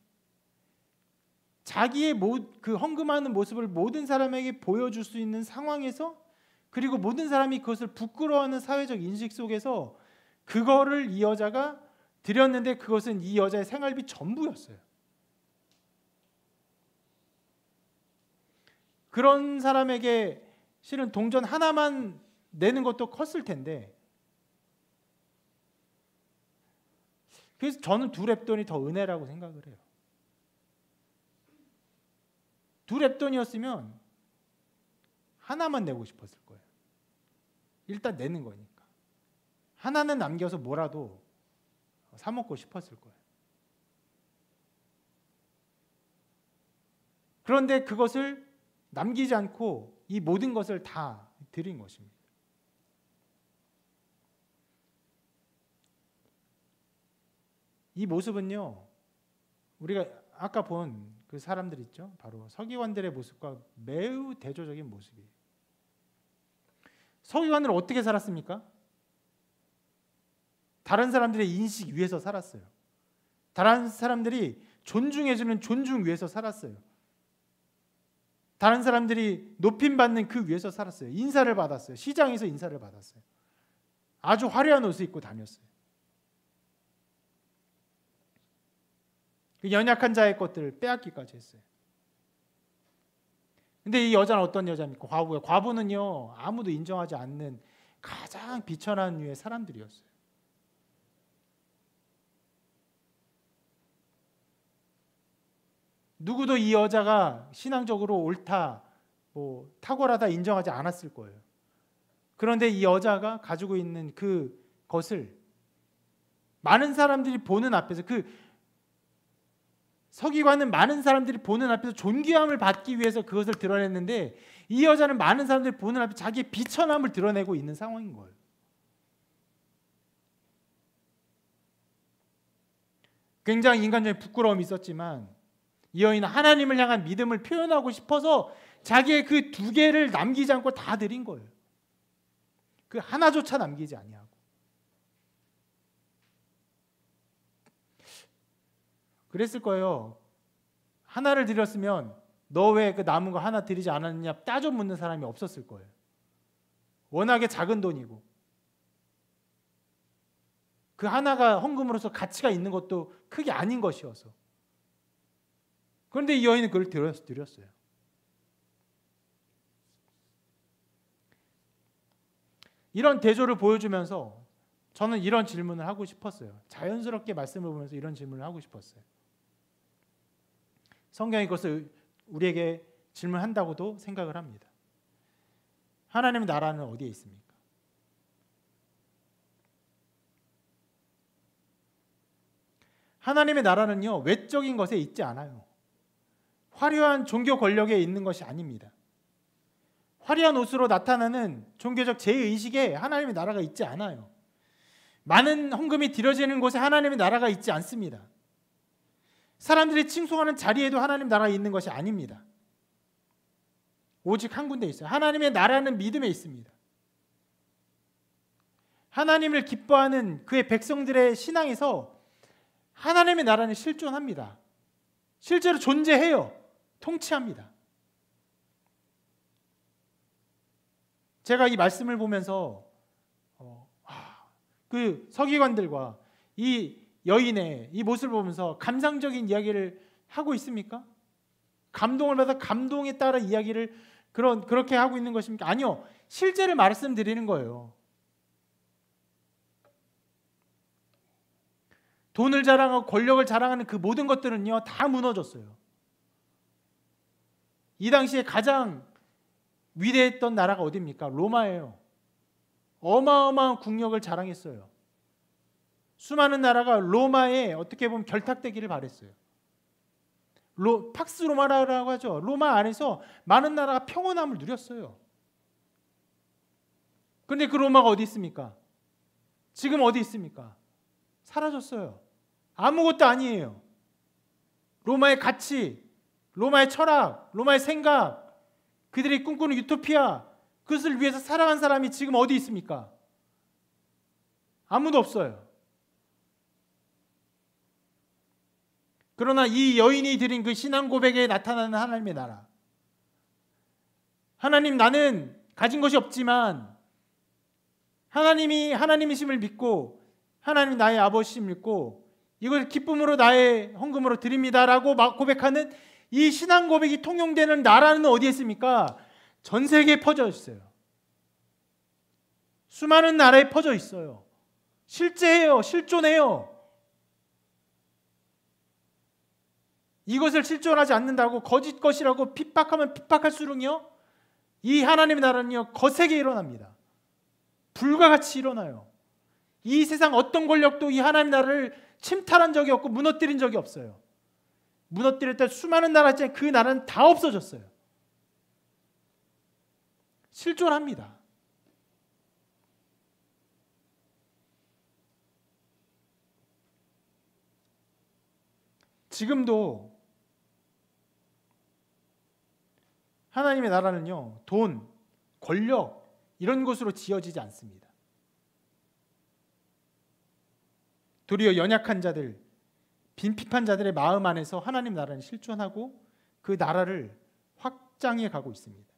자기의 그 헌금하는 모습을 모든 사람에게 보여줄 수 있는 상황에서, 그리고 모든 사람이 그것을 부끄러워하는 사회적 인식 속에서 그거를 이 여자가 드렸는데 그것은 이 여자의 생활비 전부였어요. 그런 사람에게 실은 동전 하나만 내는 것도 컸을 텐데, 그래서 저는 두 렙돈이 더 은혜라고 생각을 해요. 두 렙돈이었으면 하나만 내고 싶었을 거예요. 일단 내는 거니까. 하나는 남겨서 뭐라도 사 먹고 싶었을 거예요. 그런데 그것을 남기지 않고 이 모든 것을 다 드린 것입니다. 이 모습은요, 우리가 아까 본 그 사람들 있죠? 바로 서기관들의 모습과 매우 대조적인 모습이에요. 서기관들은 어떻게 살았습니까? 다른 사람들의 인식 위에서 살았어요. 다른 사람들이 존중해주는 존중 위에서 살았어요. 다른 사람들이 높임받는 그 위에서 살았어요. 인사를 받았어요. 시장에서 인사를 받았어요. 아주 화려한 옷을 입고 다녔어요. 그 연약한 자의 것들을 빼앗기까지 했어요. 근데 이 여자는 어떤 여자입니까? 과부예요. 과부는요, 아무도 인정하지 않는 가장 비천한 류의 사람들이었어요. 누구도 이 여자가 신앙적으로 옳다, 탁월하다 인정하지 않았을 거예요. 그런데 이 여자가 가지고 있는 그것을 많은 사람들이 보는 앞에서, 그 서기관은 많은 사람들이 보는 앞에서 존귀함을 받기 위해서 그것을 드러냈는데, 이 여자는 많은 사람들이 보는 앞에 자기의 비천함을 드러내고 있는 상황인 거예요. 굉장히 인간적인 부끄러움이 있었지만 이 여인은 하나님을 향한 믿음을 표현하고 싶어서 자기의 그 두 개를 남기지 않고 다 드린 거예요. 그 하나조차 남기지 아니하고. 그랬을 거예요. 하나를 드렸으면 너 왜 그 남은 거 하나 드리지 않았느냐 따져 묻는 사람이 없었을 거예요. 워낙에 작은 돈이고 그 하나가 헌금으로서 가치가 있는 것도 크게 아닌 것이어서. 그런데 이 여인은 그걸 드렸어요. 이런 대조를 보여주면서 저는 이런 질문을 하고 싶었어요. 자연스럽게 말씀을 보면서 이런 질문을 하고 싶었어요. 성경이 그것을 우리에게 질문한다고도 생각을 합니다. 하나님의 나라는 어디에 있습니까? 하나님의 나라는요, 외적인 것에 있지 않아요. 화려한 종교 권력에 있는 것이 아닙니다. 화려한 옷으로 나타나는 종교적 제의식에 하나님의 나라가 있지 않아요. 많은 헌금이 드려지는 곳에 하나님의 나라가 있지 않습니다. 사람들이 칭송하는 자리에도 하나님 나라가 있는 것이 아닙니다. 오직 한 군데 있어요. 하나님의 나라는 믿음에 있습니다. 하나님을 기뻐하는 그의 백성들의 신앙에서 하나님의 나라는 실존합니다. 실제로 존재해요. 통치합니다. 제가 이 말씀을 보면서 그 서기관들과 이 여인의 이 모습을 보면서 감상적인 이야기를 하고 있습니까? 감동을 받아 감동에 따라 이야기를 그렇게 하고 있는 것입니까? 아니요. 실제를 말씀드리는 거예요. 돈을 자랑하고 권력을 자랑하는 그 모든 것들은요, 다 무너졌어요. 이 당시에 가장 위대했던 나라가 어디입니까? 로마예요. 어마어마한 국력을 자랑했어요. 수많은 나라가 로마에 어떻게 보면 결탁되기를 바랬어요. 팍스 로마라고 하죠. 로마 안에서 많은 나라가 평온함을 누렸어요. 그런데 그 로마가 어디 있습니까? 지금 어디 있습니까? 사라졌어요. 아무것도 아니에요. 로마의 가치, 로마의 철학, 로마의 생각, 그들이 꿈꾸는 유토피아, 그것을 위해서 살아간 사람이 지금 어디 있습니까? 아무도 없어요. 그러나 이 여인이 드린 그 신앙 고백에 나타나는 하나님의 나라. 하나님, 나는 가진 것이 없지만 하나님이 하나님이심을 믿고 하나님이 나의 아버지심을 믿고 이걸 기쁨으로 나의 헌금으로 드립니다라고 고백하는 이 신앙 고백이 통용되는 나라는 어디에 있습니까? 전 세계에 퍼져 있어요. 수많은 나라에 퍼져 있어요. 실제해요. 실존해요. 이것을 실존하지 않는다고 거짓 것이라고 핍박하면 핍박할수록요, 이 하나님의 나라는요 거세게 일어납니다. 불과 같이 일어나요. 이 세상 어떤 권력도 이 하나님의 나라를 침탈한 적이 없고 무너뜨린 적이 없어요. 무너뜨릴 때 수많은 나라 있잖아요. 그 나라는 다 없어졌어요. 실존합니다. 지금도 하나님의 나라는요, 돈, 권력 이런 것으로 지어지지 않습니다. 도리어 연약한 자들, 빈핍한 자들의 마음 안에서 하나님 나라는 실존하고 그 나라를 확장해 가고 있습니다.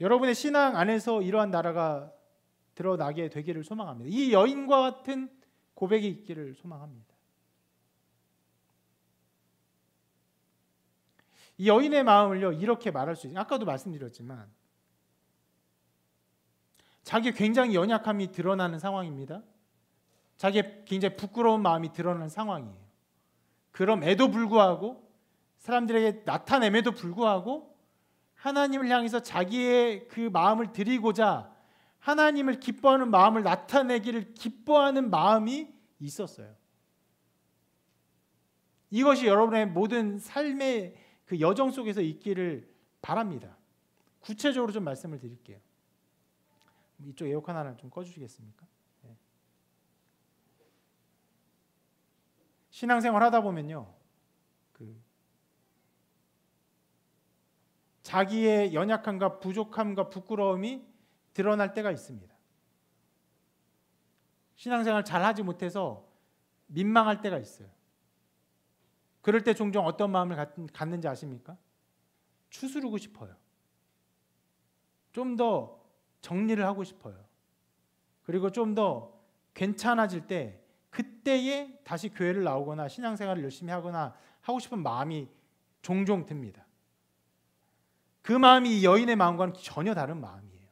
여러분의 신앙 안에서 이러한 나라가 드러나게 되기를 소망합니다. 이 여인과 같은 고백이 있기를 소망합니다. 이 여인의 마음을요 이렇게 말할 수 있어요. 아까도 말씀드렸지만 자기의 굉장히 연약함이 드러나는 상황입니다. 자기의 굉장히 부끄러운 마음이 드러나는 상황이에요. 그럼에도 불구하고 사람들에게 나타냄에도 불구하고 하나님을 향해서 자기의 그 마음을 드리고자 하나님을 기뻐하는 마음을 나타내기를 기뻐하는 마음이 있었어요. 이것이 여러분의 모든 삶의 그 여정 속에서 있기를 바랍니다. 구체적으로 좀 말씀을 드릴게요. 이쪽 에어컨 하나 좀 꺼주시겠습니까? 네. 신앙생활 하다 보면요, 자기의 연약함과 부족함과 부끄러움이 드러날 때가 있습니다. 신앙생활 잘 하지 못해서 민망할 때가 있어요. 그럴 때 종종 어떤 마음을 갖는지 아십니까? 추스르고 싶어요. 좀 더 정리를 하고 싶어요. 그리고 좀 더 괜찮아질 때 그때에 다시 교회를 나오거나 신앙생활을 열심히 하거나 하고 싶은 마음이 종종 듭니다. 그 마음이 이 여인의 마음과는 전혀 다른 마음이에요.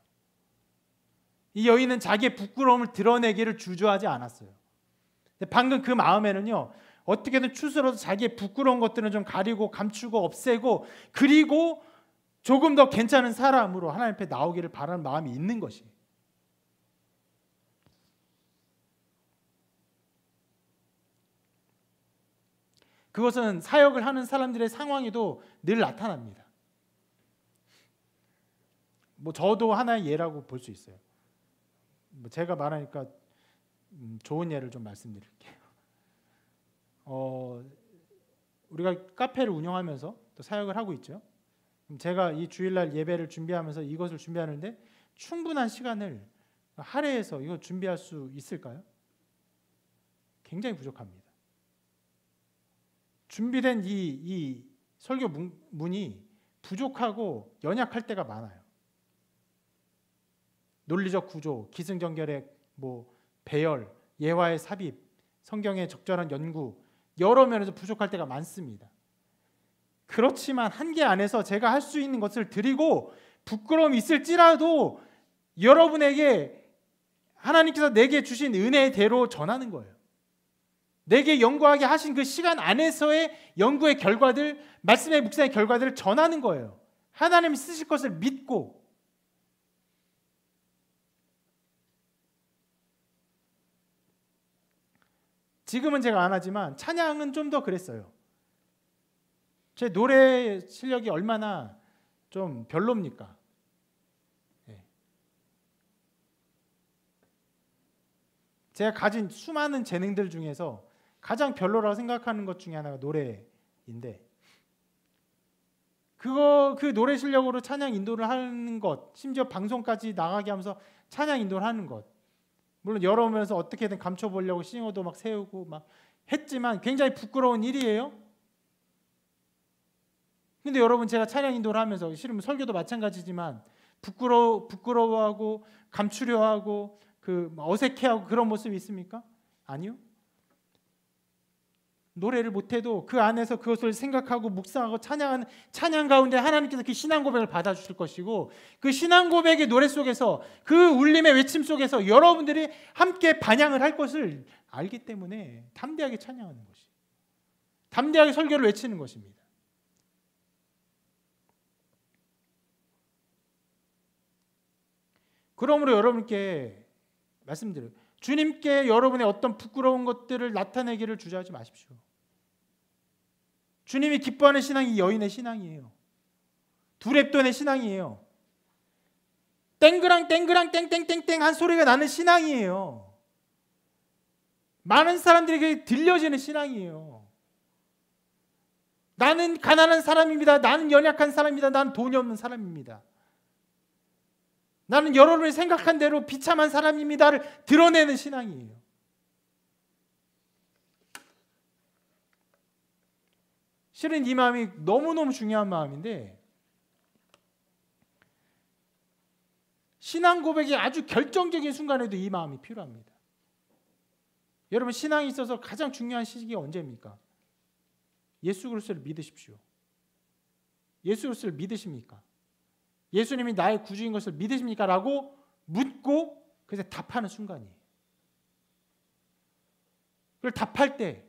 이 여인은 자기의 부끄러움을 드러내기를 주저하지 않았어요. 방금 그 마음에는요, 어떻게든 추스러서 자기의 부끄러운 것들은 좀 가리고 감추고 없애고 그리고 조금 더 괜찮은 사람으로 하나님 앞에 나오기를 바라는 마음이 있는 것이에요. 그것은 사역을 하는 사람들의 상황에도 늘 나타납니다. 저도 하나의 예라고 볼 수 있어요. 제가 말하니까 좋은 예를 좀 말씀드릴게요. 우리가 카페를 운영하면서 또 사역을 하고 있죠. 제가 이 주일날 예배를 준비하면서 이것을 준비하는데 충분한 시간을 할애해서 이거 준비할 수 있을까요? 굉장히 부족합니다. 준비된 이 설교문이 부족하고 연약할 때가 많아요. 논리적 구조, 기승전결의 배열, 예화의 삽입, 성경의 적절한 연구, 여러 면에서 부족할 때가 많습니다. 그렇지만 한계 안에서 제가 할 수 있는 것을 드리고 부끄러움이 있을지라도 여러분에게 하나님께서 내게 주신 은혜대로 전하는 거예요. 내게 연구하게 하신 그 시간 안에서의 연구의 결과들, 말씀의 묵상의 결과들을 전하는 거예요. 하나님이 쓰실 것을 믿고. 지금은 제가 안 하지만 찬양은 좀 더 그랬어요. 제 노래 실력이 얼마나 좀 별로입니까? 제가 가진 수많은 재능들 중에서 가장 별로라고 생각하는 것 중에 하나가 노래인데, 그 노래 실력으로 찬양 인도를 하는 것, 심지어 방송까지 나가게 하면서 찬양 인도를 하는 것, 물론 여러 면에서 어떻게든 감춰보려고 싱어도 막 세우고 막 했지만 굉장히 부끄러운 일이에요. 근데 여러분, 제가 찬양 인도를 하면서 실은 설교도 마찬가지지만 부끄러워하고 감추려하고 어색해하고 그런 모습이 있습니까? 아니요. 노래를 못해도 그 안에서 그것을 생각하고 묵상하고 찬양하는 찬양 가운데 하나님께서 그 신앙 고백을 받아주실 것이고, 그 신앙 고백의 노래 속에서 그 울림의 외침 속에서 여러분들이 함께 반향을 할 것을 알기 때문에 담대하게 찬양하는 것이, 담대하게 설교를 외치는 것입니다. 그러므로 여러분께 말씀드려요. 주님께 여러분의 어떤 부끄러운 것들을 나타내기를 주저하지 마십시오. 주님이 기뻐하는 신앙이 여인의 신앙이에요. 두렙돈의 신앙이에요. 땡그랑 땡땡땡땡 한 소리가 나는 신앙이에요. 많은 사람들에게 들려지는 신앙이에요. 나는 가난한 사람입니다. 나는 연약한 사람입니다. 나는 돈이 없는 사람입니다. 나는 여러분이 생각한 대로 비참한 사람입니다를 드러내는 신앙이에요. 실은 이 마음이 너무너무 중요한 마음인데, 신앙 고백이 아주 결정적인 순간에도 이 마음이 필요합니다. 여러분, 신앙에 있어서 가장 중요한 시기가 언제입니까? 예수 그리스도를 믿으십시오. 예수 그리스도를 믿으십니까? 예수님이 나의 구주인 것을 믿으십니까? 라고 묻고 그래서 답하는 순간이에요. 그걸 답할 때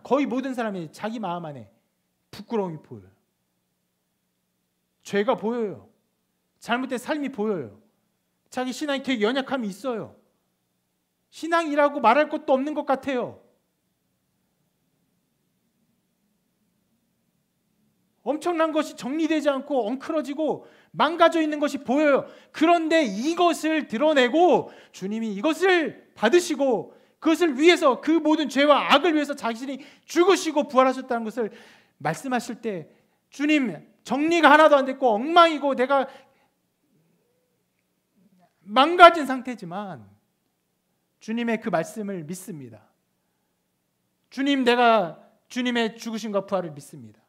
거의 모든 사람이 자기 마음 안에 부끄러움이 보여요. 죄가 보여요. 잘못된 삶이 보여요. 자기 신앙이 되게 연약함이 있어요. 신앙이라고 말할 것도 없는 것 같아요. 엄청난 것이 정리되지 않고 엉클어지고 망가져 있는 것이 보여요. 그런데 이것을 드러내고 주님이 이것을 받으시고 그것을 위해서, 그 모든 죄와 악을 위해서 자신이 죽으시고 부활하셨다는 것을 말씀하실 때, 주님, 정리가 하나도 안 됐고 엉망이고 내가 망가진 상태지만 주님의 그 말씀을 믿습니다. 내가 주님의 죽으심과 부활을 믿습니다.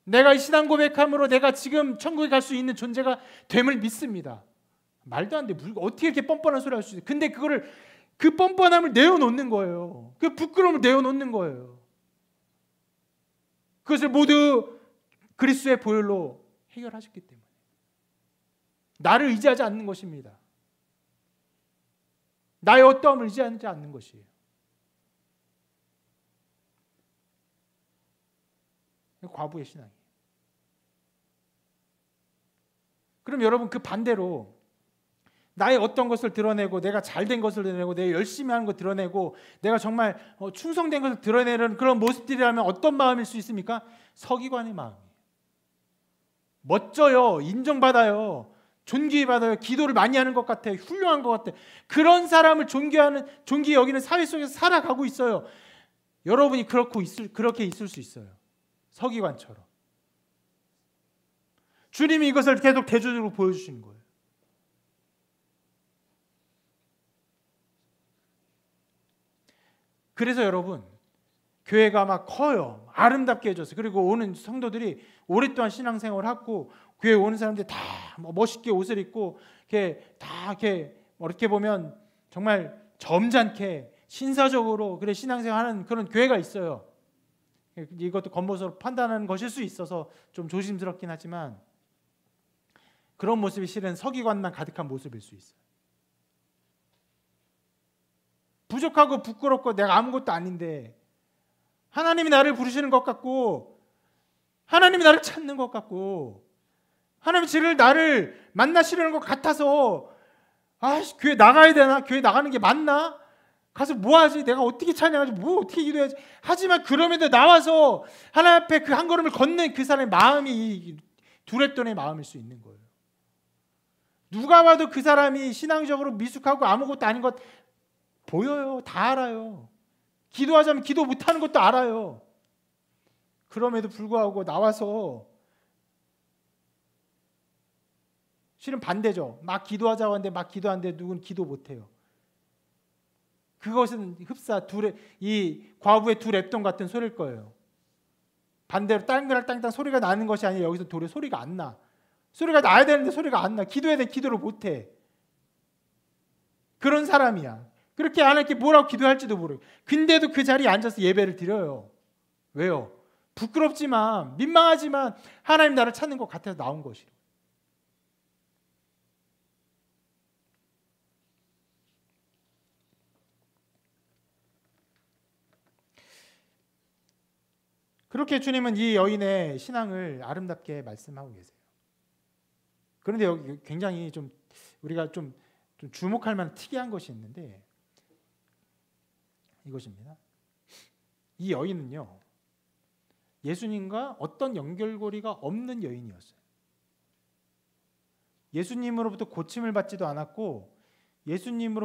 내가 이 신앙 고백함으로 내가 지금 천국에 갈 수 있는 존재가 됨을 믿습니다. 말도 안 돼. 어떻게 이렇게 뻔뻔한 소리 할 수 있어요? 근데 그 뻔뻔함을 내어놓는 거예요. 그 부끄러움을 내어놓는 거예요. 그것을 모두 그리스도의 보혈로 해결하셨기 때문에. 나를 의지하지 않는 것입니다. 나의 어떠함을 의지하지 않는 것이에요. 과부의 신앙이에요. 그럼 여러분, 그 반대로 나의 어떤 것을 드러내고 내가 잘된 것을 드러내고 내가 열심히 하는 것 드러내고 내가 정말 충성된 것을 드러내는 그런 모습들이라면 어떤 마음일 수 있습니까? 서기관의 마음이에요. 멋져요. 인정받아요. 존귀받아요. 기도를 많이 하는 것 같아요. 훌륭한 것 같아요. 그런 사람을 존귀 여기는 사회 속에서 살아가고 있어요. 여러분이 그렇게 있을 수 있어요. 서기관처럼. 주님이 이것을 계속 대조적으로 보여주시는 거예요. 그래서 여러분, 교회가 막 커요. 아름답게 해줬어요. 그리고 오는 성도들이 오랫동안 신앙생활을 하고 교회 오는 사람들이 다 멋있게 옷을 입고 이렇게 보면 정말 점잖게 신사적으로 그래 신앙생활하는 그런 교회가 있어요. 이것도 겉모습으로 판단하는 것일 수 있어서 좀 조심스럽긴 하지만 그런 모습이 실은 서기관만 가득한 모습일 수 있어요. 부족하고 부끄럽고 내가 아무것도 아닌데 하나님이 나를 부르시는 것 같고 하나님이 나를 찾는 것 같고 하나님이 나를 만나시려는 것 같아서 교회 나가야 되나? 교회 나가는 게 맞나? 가서 뭐 하지? 내가 어떻게 찬양하지? 뭐 어떻게 기도해야지? 하지만 그럼에도 나와서 하나님 앞에 그 한 걸음을 걷는 그 사람의 마음이 두렛돈의 마음일 수 있는 거예요. 누가 봐도 그 사람이 신앙적으로 미숙하고 아무것도 아닌 것 보여요. 다 알아요. 기도하자면 기도 못하는 것도 알아요. 그럼에도 불구하고 나와서 실은 반대죠. 막 기도하자고 하는데 막 기도하는데 누군 기도 못해요. 그것은 흡사 이 과부의 두 랩돈 같은 소리일 거예요. 반대로 땅땅땅 소리가 나는 것이 아니라 여기서 도리어 소리가 안 나. 소리가 나야 되는데 소리가 안 나. 기도해야 돼. 기도를 못해. 그런 사람이야. 그렇게 안 할게 뭐라고 기도할지도 모르고. 근데도 그 자리에 앉아서 예배를 드려요. 왜요? 부끄럽지만 민망하지만 하나님 나를 찾는 것 같아서 나온 것이에요. 그렇게 주님은 이 여인의 신앙을 아름답게 말씀하고 계세요. 그런데 여기 굉장히 좀 우리가 좀 주목할 만한 특이한 것이 있는데 이것입니다. 이 여인은요, 예수님과 어떤 연결고리가 없는 여인이었어요. 예수님으로부터 고침을 받지도 않았고 예수님의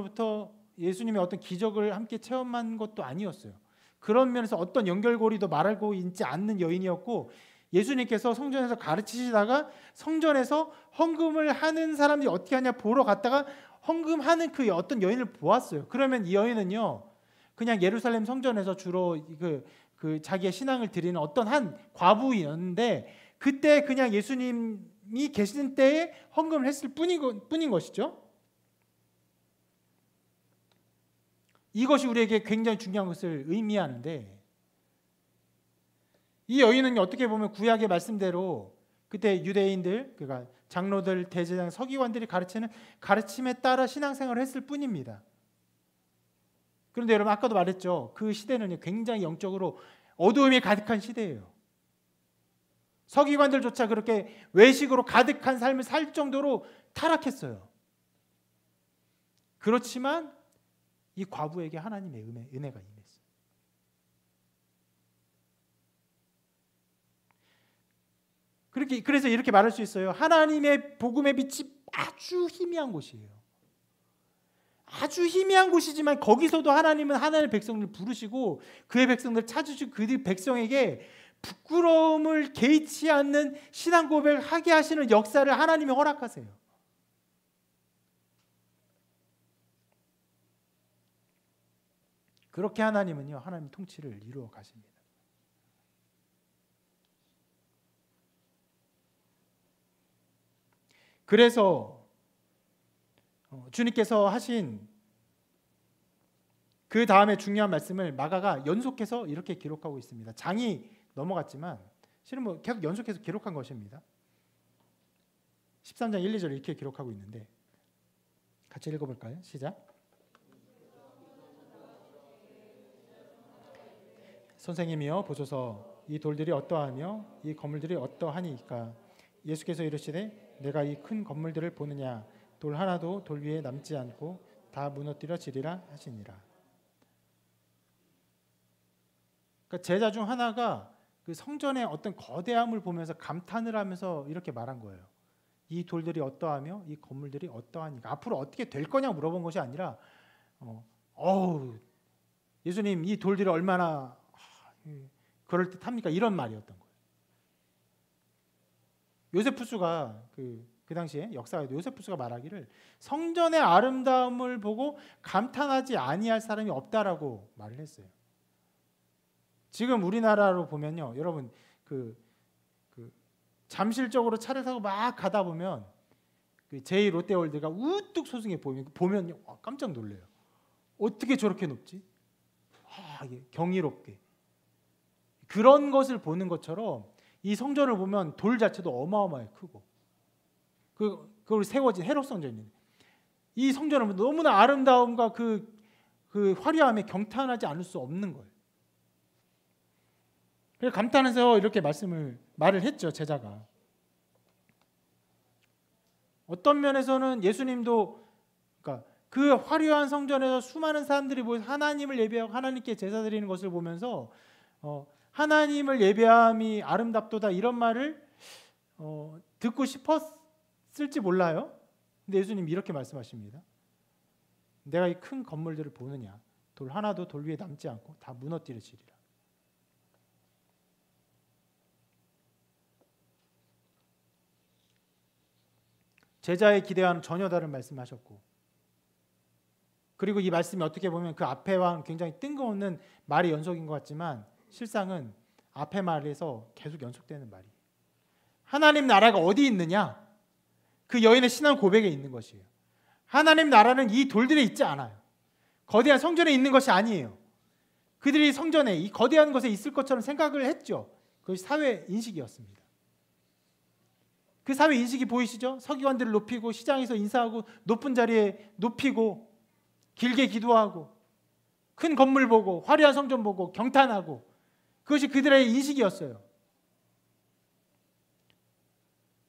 어떤 기적을 함께 체험한 것도 아니었어요. 그런 면에서 어떤 연결고리도 말하고 있지 않는 여인이었고 예수님께서 성전에서 가르치시다가 성전에서 헌금을 하는 사람들이 어떻게 하냐 보러 갔다가 헌금하는 그 어떤 여인을 보았어요. 그러면 이 여인은요, 그냥 예루살렘 성전에서 주로 그 자기의 신앙을 드리는 어떤 한 과부였는데 그때 그냥 예수님이 계시는 때에 헌금을 했을 뿐인 것이죠. 이것이 우리에게 굉장히 중요한 것을 의미하는데 이 여인은 어떻게 보면 구약의 말씀대로 그때 유대인들, 그러니까 장로들, 대제사장, 서기관들이 가르치는 가르침에 따라 신앙생활을 했을 뿐입니다. 그런데 여러분 아까도 말했죠. 그 시대는 굉장히 영적으로 어두움이 가득한 시대예요. 서기관들조차 그렇게 외식으로 가득한 삶을 살 정도로 타락했어요. 그렇지만 이 과부에게 하나님의 은혜가 임했어요. 그래서 이렇게 말할 수 있어요. 하나님의 복음의 빛이 아주 희미한 곳이에요. 아주 희미한 곳이지만 거기서도 하나님은 하나님의 백성들을 부르시고 그의 백성들을 찾으시고 그 백성에게 부끄러움을 개의치 않는 신앙 고백을 하게 하시는 역사를 하나님이 허락하세요. 그렇게 하나님은요, 하나님 통치를 이루어 가십니다. 그래서 주님께서 하신 그 다음에 중요한 말씀을 마가가 연속해서 이렇게 기록하고 있습니다. 장이 넘어갔지만 실은 계속 연속해서 기록한 것입니다. 13장 1, 2절 이렇게 기록하고 있는데 같이 읽어볼까요? 시작. 선생님이여 보소서 이 돌들이 어떠하며 이 건물들이 어떠하니까. 예수께서 이르시되 내가 이 큰 건물들을 보느냐 돌 하나도 돌 위에 남지 않고 다 무너뜨려지리라 하시니라. 그러니까 제자 중 하나가 그 성전의 어떤 거대함을 보면서 감탄을 하면서 이렇게 말한 거예요. 이 돌들이 어떠하며 이 건물들이 어떠하니까. 앞으로 어떻게 될 거냐 물어본 것이 아니라 예수님 이 돌들이 얼마나 그럴듯합니까? 이런 말이었던 거예요. 요세푸스가 그 당시에 역사가 요세푸스가 말하기를 성전의 아름다움을 보고 감탄하지 아니할 사람이 없다라고 말을 했어요. 지금 우리나라로 보면요, 여러분 그 잠실적으로 차를 타고 막 가다 보면 그 제2 롯데월드가 우뚝 소승해 보면요, 깜짝 놀래요. 어떻게 저렇게 높지? 이게 경이롭게 그런 것을 보는 것처럼 이 성전을 보면 돌 자체도 어마어마하게 크고 그걸 세워진 헤롯 성전인데 이 성전은 너무나 아름다움과 그 화려함에 경탄하지 않을 수 없는 거예요. 그래서 감탄해서 이렇게 말을 했죠, 제자가. 어떤 면에서는 예수님도 그러니까 그 화려한 성전에서 수많은 사람들이 모여서 하나님을 예배하고 하나님께 제사 드리는 것을 보면서 하나님을 예배함이 아름답도다 이런 말을 듣고 싶었을지 몰라요. 근데 예수님 이렇게 말씀하십니다. 내가 이 큰 건물들을 보느냐, 돌 하나도 돌 위에 남지 않고 다 무너뜨려지리라. 제자의 기대와는 전혀 다른 말씀하셨고, 그리고 이 말씀이 어떻게 보면 그 앞에와 굉장히 뜬금없는 말의 연속인 것 같지만 실상은 앞에 말에서 계속 연속되는 말이에요. 하나님 나라가 어디 있느냐? 그 여인의 신앙 고백에 있는 것이에요. 하나님 나라는 이 돌들에 있지 않아요. 거대한 성전에 있는 것이 아니에요. 그들이 성전에 이 거대한 것에 있을 것처럼 생각을 했죠. 그것이 사회 인식이었습니다. 그 사회 인식이 보이시죠? 서기관들을 높이고 시장에서 인사하고 높은 자리에 높이고 길게 기도하고 큰 건물 보고 화려한 성전 보고 경탄하고 그것이 그들의 인식이었어요.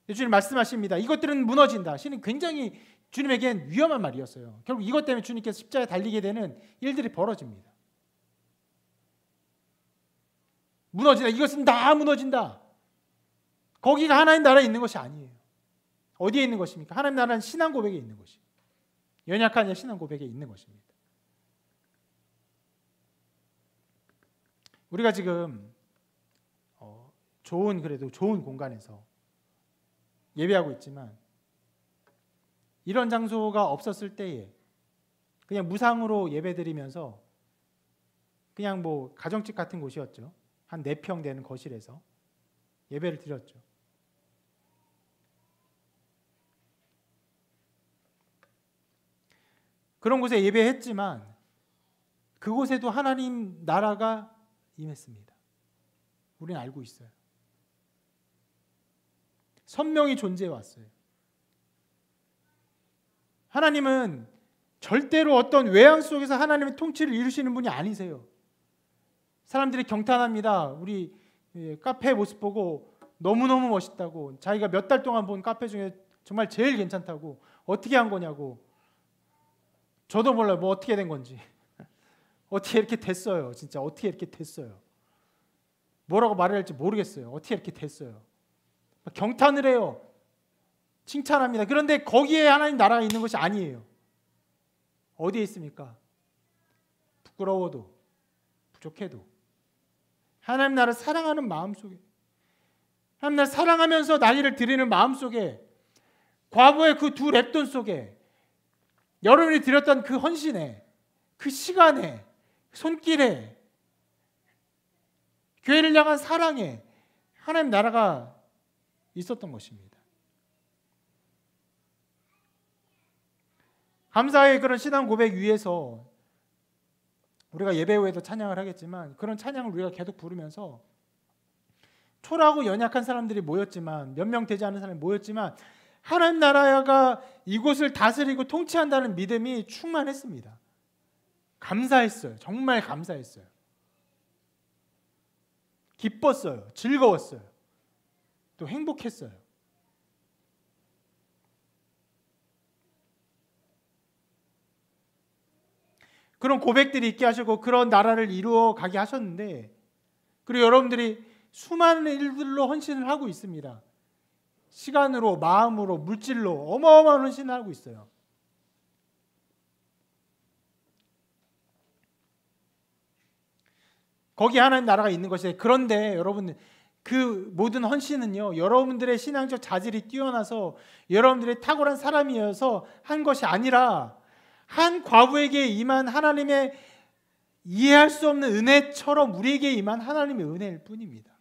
주님 말씀하십니다. 이것들은 무너진다. 신은 굉장히 주님에겐 위험한 말이었어요. 결국 이것 때문에 주님께서 십자가에 달리게 되는 일들이 벌어집니다. 무너진다. 이것은 다 무너진다. 거기가 하나님 나라에 있는 것이 아니에요. 어디에 있는 것입니까? 하나님 나라는 신앙 고백에 있는 것이에요. 연약한 신앙 고백에 있는 것입니다. 우리가 지금 그래도 좋은 공간에서 예배하고 있지만 이런 장소가 없었을 때에 그냥 무상으로 예배드리면서 그냥 뭐 가정집 같은 곳이었죠. 한 4평 되는 거실에서 예배를 드렸죠. 그런 곳에 예배했지만 그곳에도 하나님 나라가 임했습니다. 우리는 알고 있어요. 선명히 존재해 왔어요. 하나님은 절대로 어떤 외양 속에서 하나님의 통치를 이루시는 분이 아니세요. 사람들이 경탄합니다. 우리 카페 모습 보고 너무너무 멋있다고, 자기가 몇 달 동안 본 카페 중에 정말 제일 괜찮다고, 어떻게 한 거냐고. 저도 몰라요. 뭐 어떻게 된 건지. 어떻게 이렇게 됐어요. 진짜 어떻게 이렇게 됐어요. 뭐라고 말해야 할지 모르겠어요. 어떻게 이렇게 됐어요. 경탄을 해요. 칭찬합니다. 그런데 거기에 하나님 나라가 있는 것이 아니에요. 어디에 있습니까? 부끄러워도 부족해도 하나님 나라를 사랑하는 마음 속에, 하나님 나라를 사랑하면서 나귀를 드리는 마음 속에, 과거의 그 두 랩돈 속에, 여러분이 드렸던 그 헌신에, 그 시간에, 손길에, 교회를 향한 사랑에 하나님 나라가 있었던 것입니다. 감사의 그런 신앙 고백 위에서 우리가 예배 후에도 찬양을 하겠지만 그런 찬양을 우리가 계속 부르면서 초라하고 연약한 사람들이 모였지만, 몇 명 되지 않은 사람이 모였지만 하나님 나라가 이곳을 다스리고 통치한다는 믿음이 충만했습니다. 감사했어요. 정말 감사했어요. 기뻤어요. 즐거웠어요. 또 행복했어요. 그런 고백들이 있게 하시고 그런 나라를 이루어 가게 하셨는데, 그리고 여러분들이 수많은 일들로 헌신을 하고 있습니다. 시간으로, 마음으로, 물질로 어마어마한 헌신을 하고 있어요. 거기 하나님 나라가 있는 것이에요. 그런데 여러분, 그 모든 헌신은요, 여러분들의 신앙적 자질이 뛰어나서 여러분들의 탁월한 사람이어서 한 것이 아니라 한 과부에게 임한 하나님의 이해할 수 없는 은혜처럼 우리에게 임한 하나님의 은혜일 뿐입니다.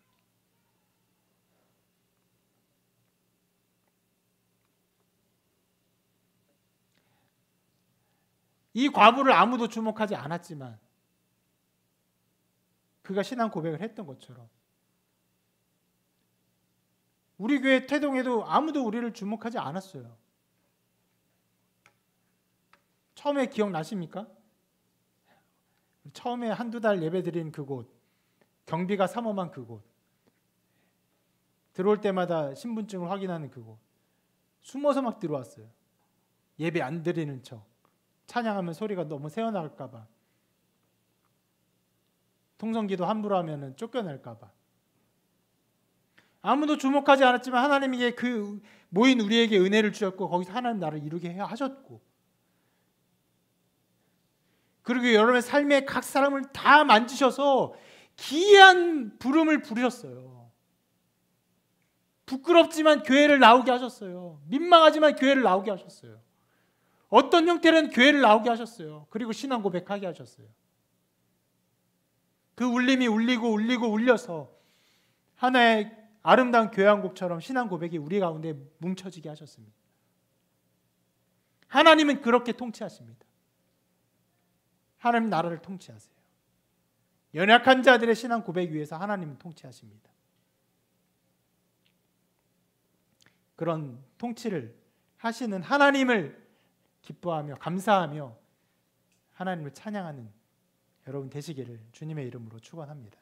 이 과부를 아무도 주목하지 않았지만 그가 신앙 고백을 했던 것처럼 우리 교회 태동에도 아무도 우리를 주목하지 않았어요. 처음에 기억나십니까? 처음에 한두 달 예배드린 그곳, 경비가 삼엄한 그곳, 들어올 때마다 신분증을 확인하는 그곳, 숨어서 막 들어왔어요. 예배 안 드리는 척, 찬양하면 소리가 너무 새어나갈까 봐, 통성기도 함부로 하면 쫓겨날까 봐. 아무도 주목하지 않았지만 하나님에게 그 모인 우리에게 은혜를 주셨고 거기서 하나님 나를 이루게 하셨고, 그리고 여러분의 삶의 각 사람을 다 만지셔서 기이한 부름을 부르셨어요. 부끄럽지만 교회를 나오게 하셨어요. 민망하지만 교회를 나오게 하셨어요. 어떤 형태로는 교회를 나오게 하셨어요. 그리고 신앙 고백하게 하셨어요. 그 울림이 울리고 울려서 하나의 아름다운 교회 한 곡처럼 신앙 고백이 우리 가운데 뭉쳐지게 하셨습니다. 하나님은 그렇게 통치하십니다. 하나님 나라를 통치하세요. 연약한 자들의 신앙 고백 위에서 하나님은 통치하십니다. 그런 통치를 하시는 하나님을 기뻐하며 감사하며 하나님을 찬양하는 여러분 되시기를 주님의 이름으로 축원합니다.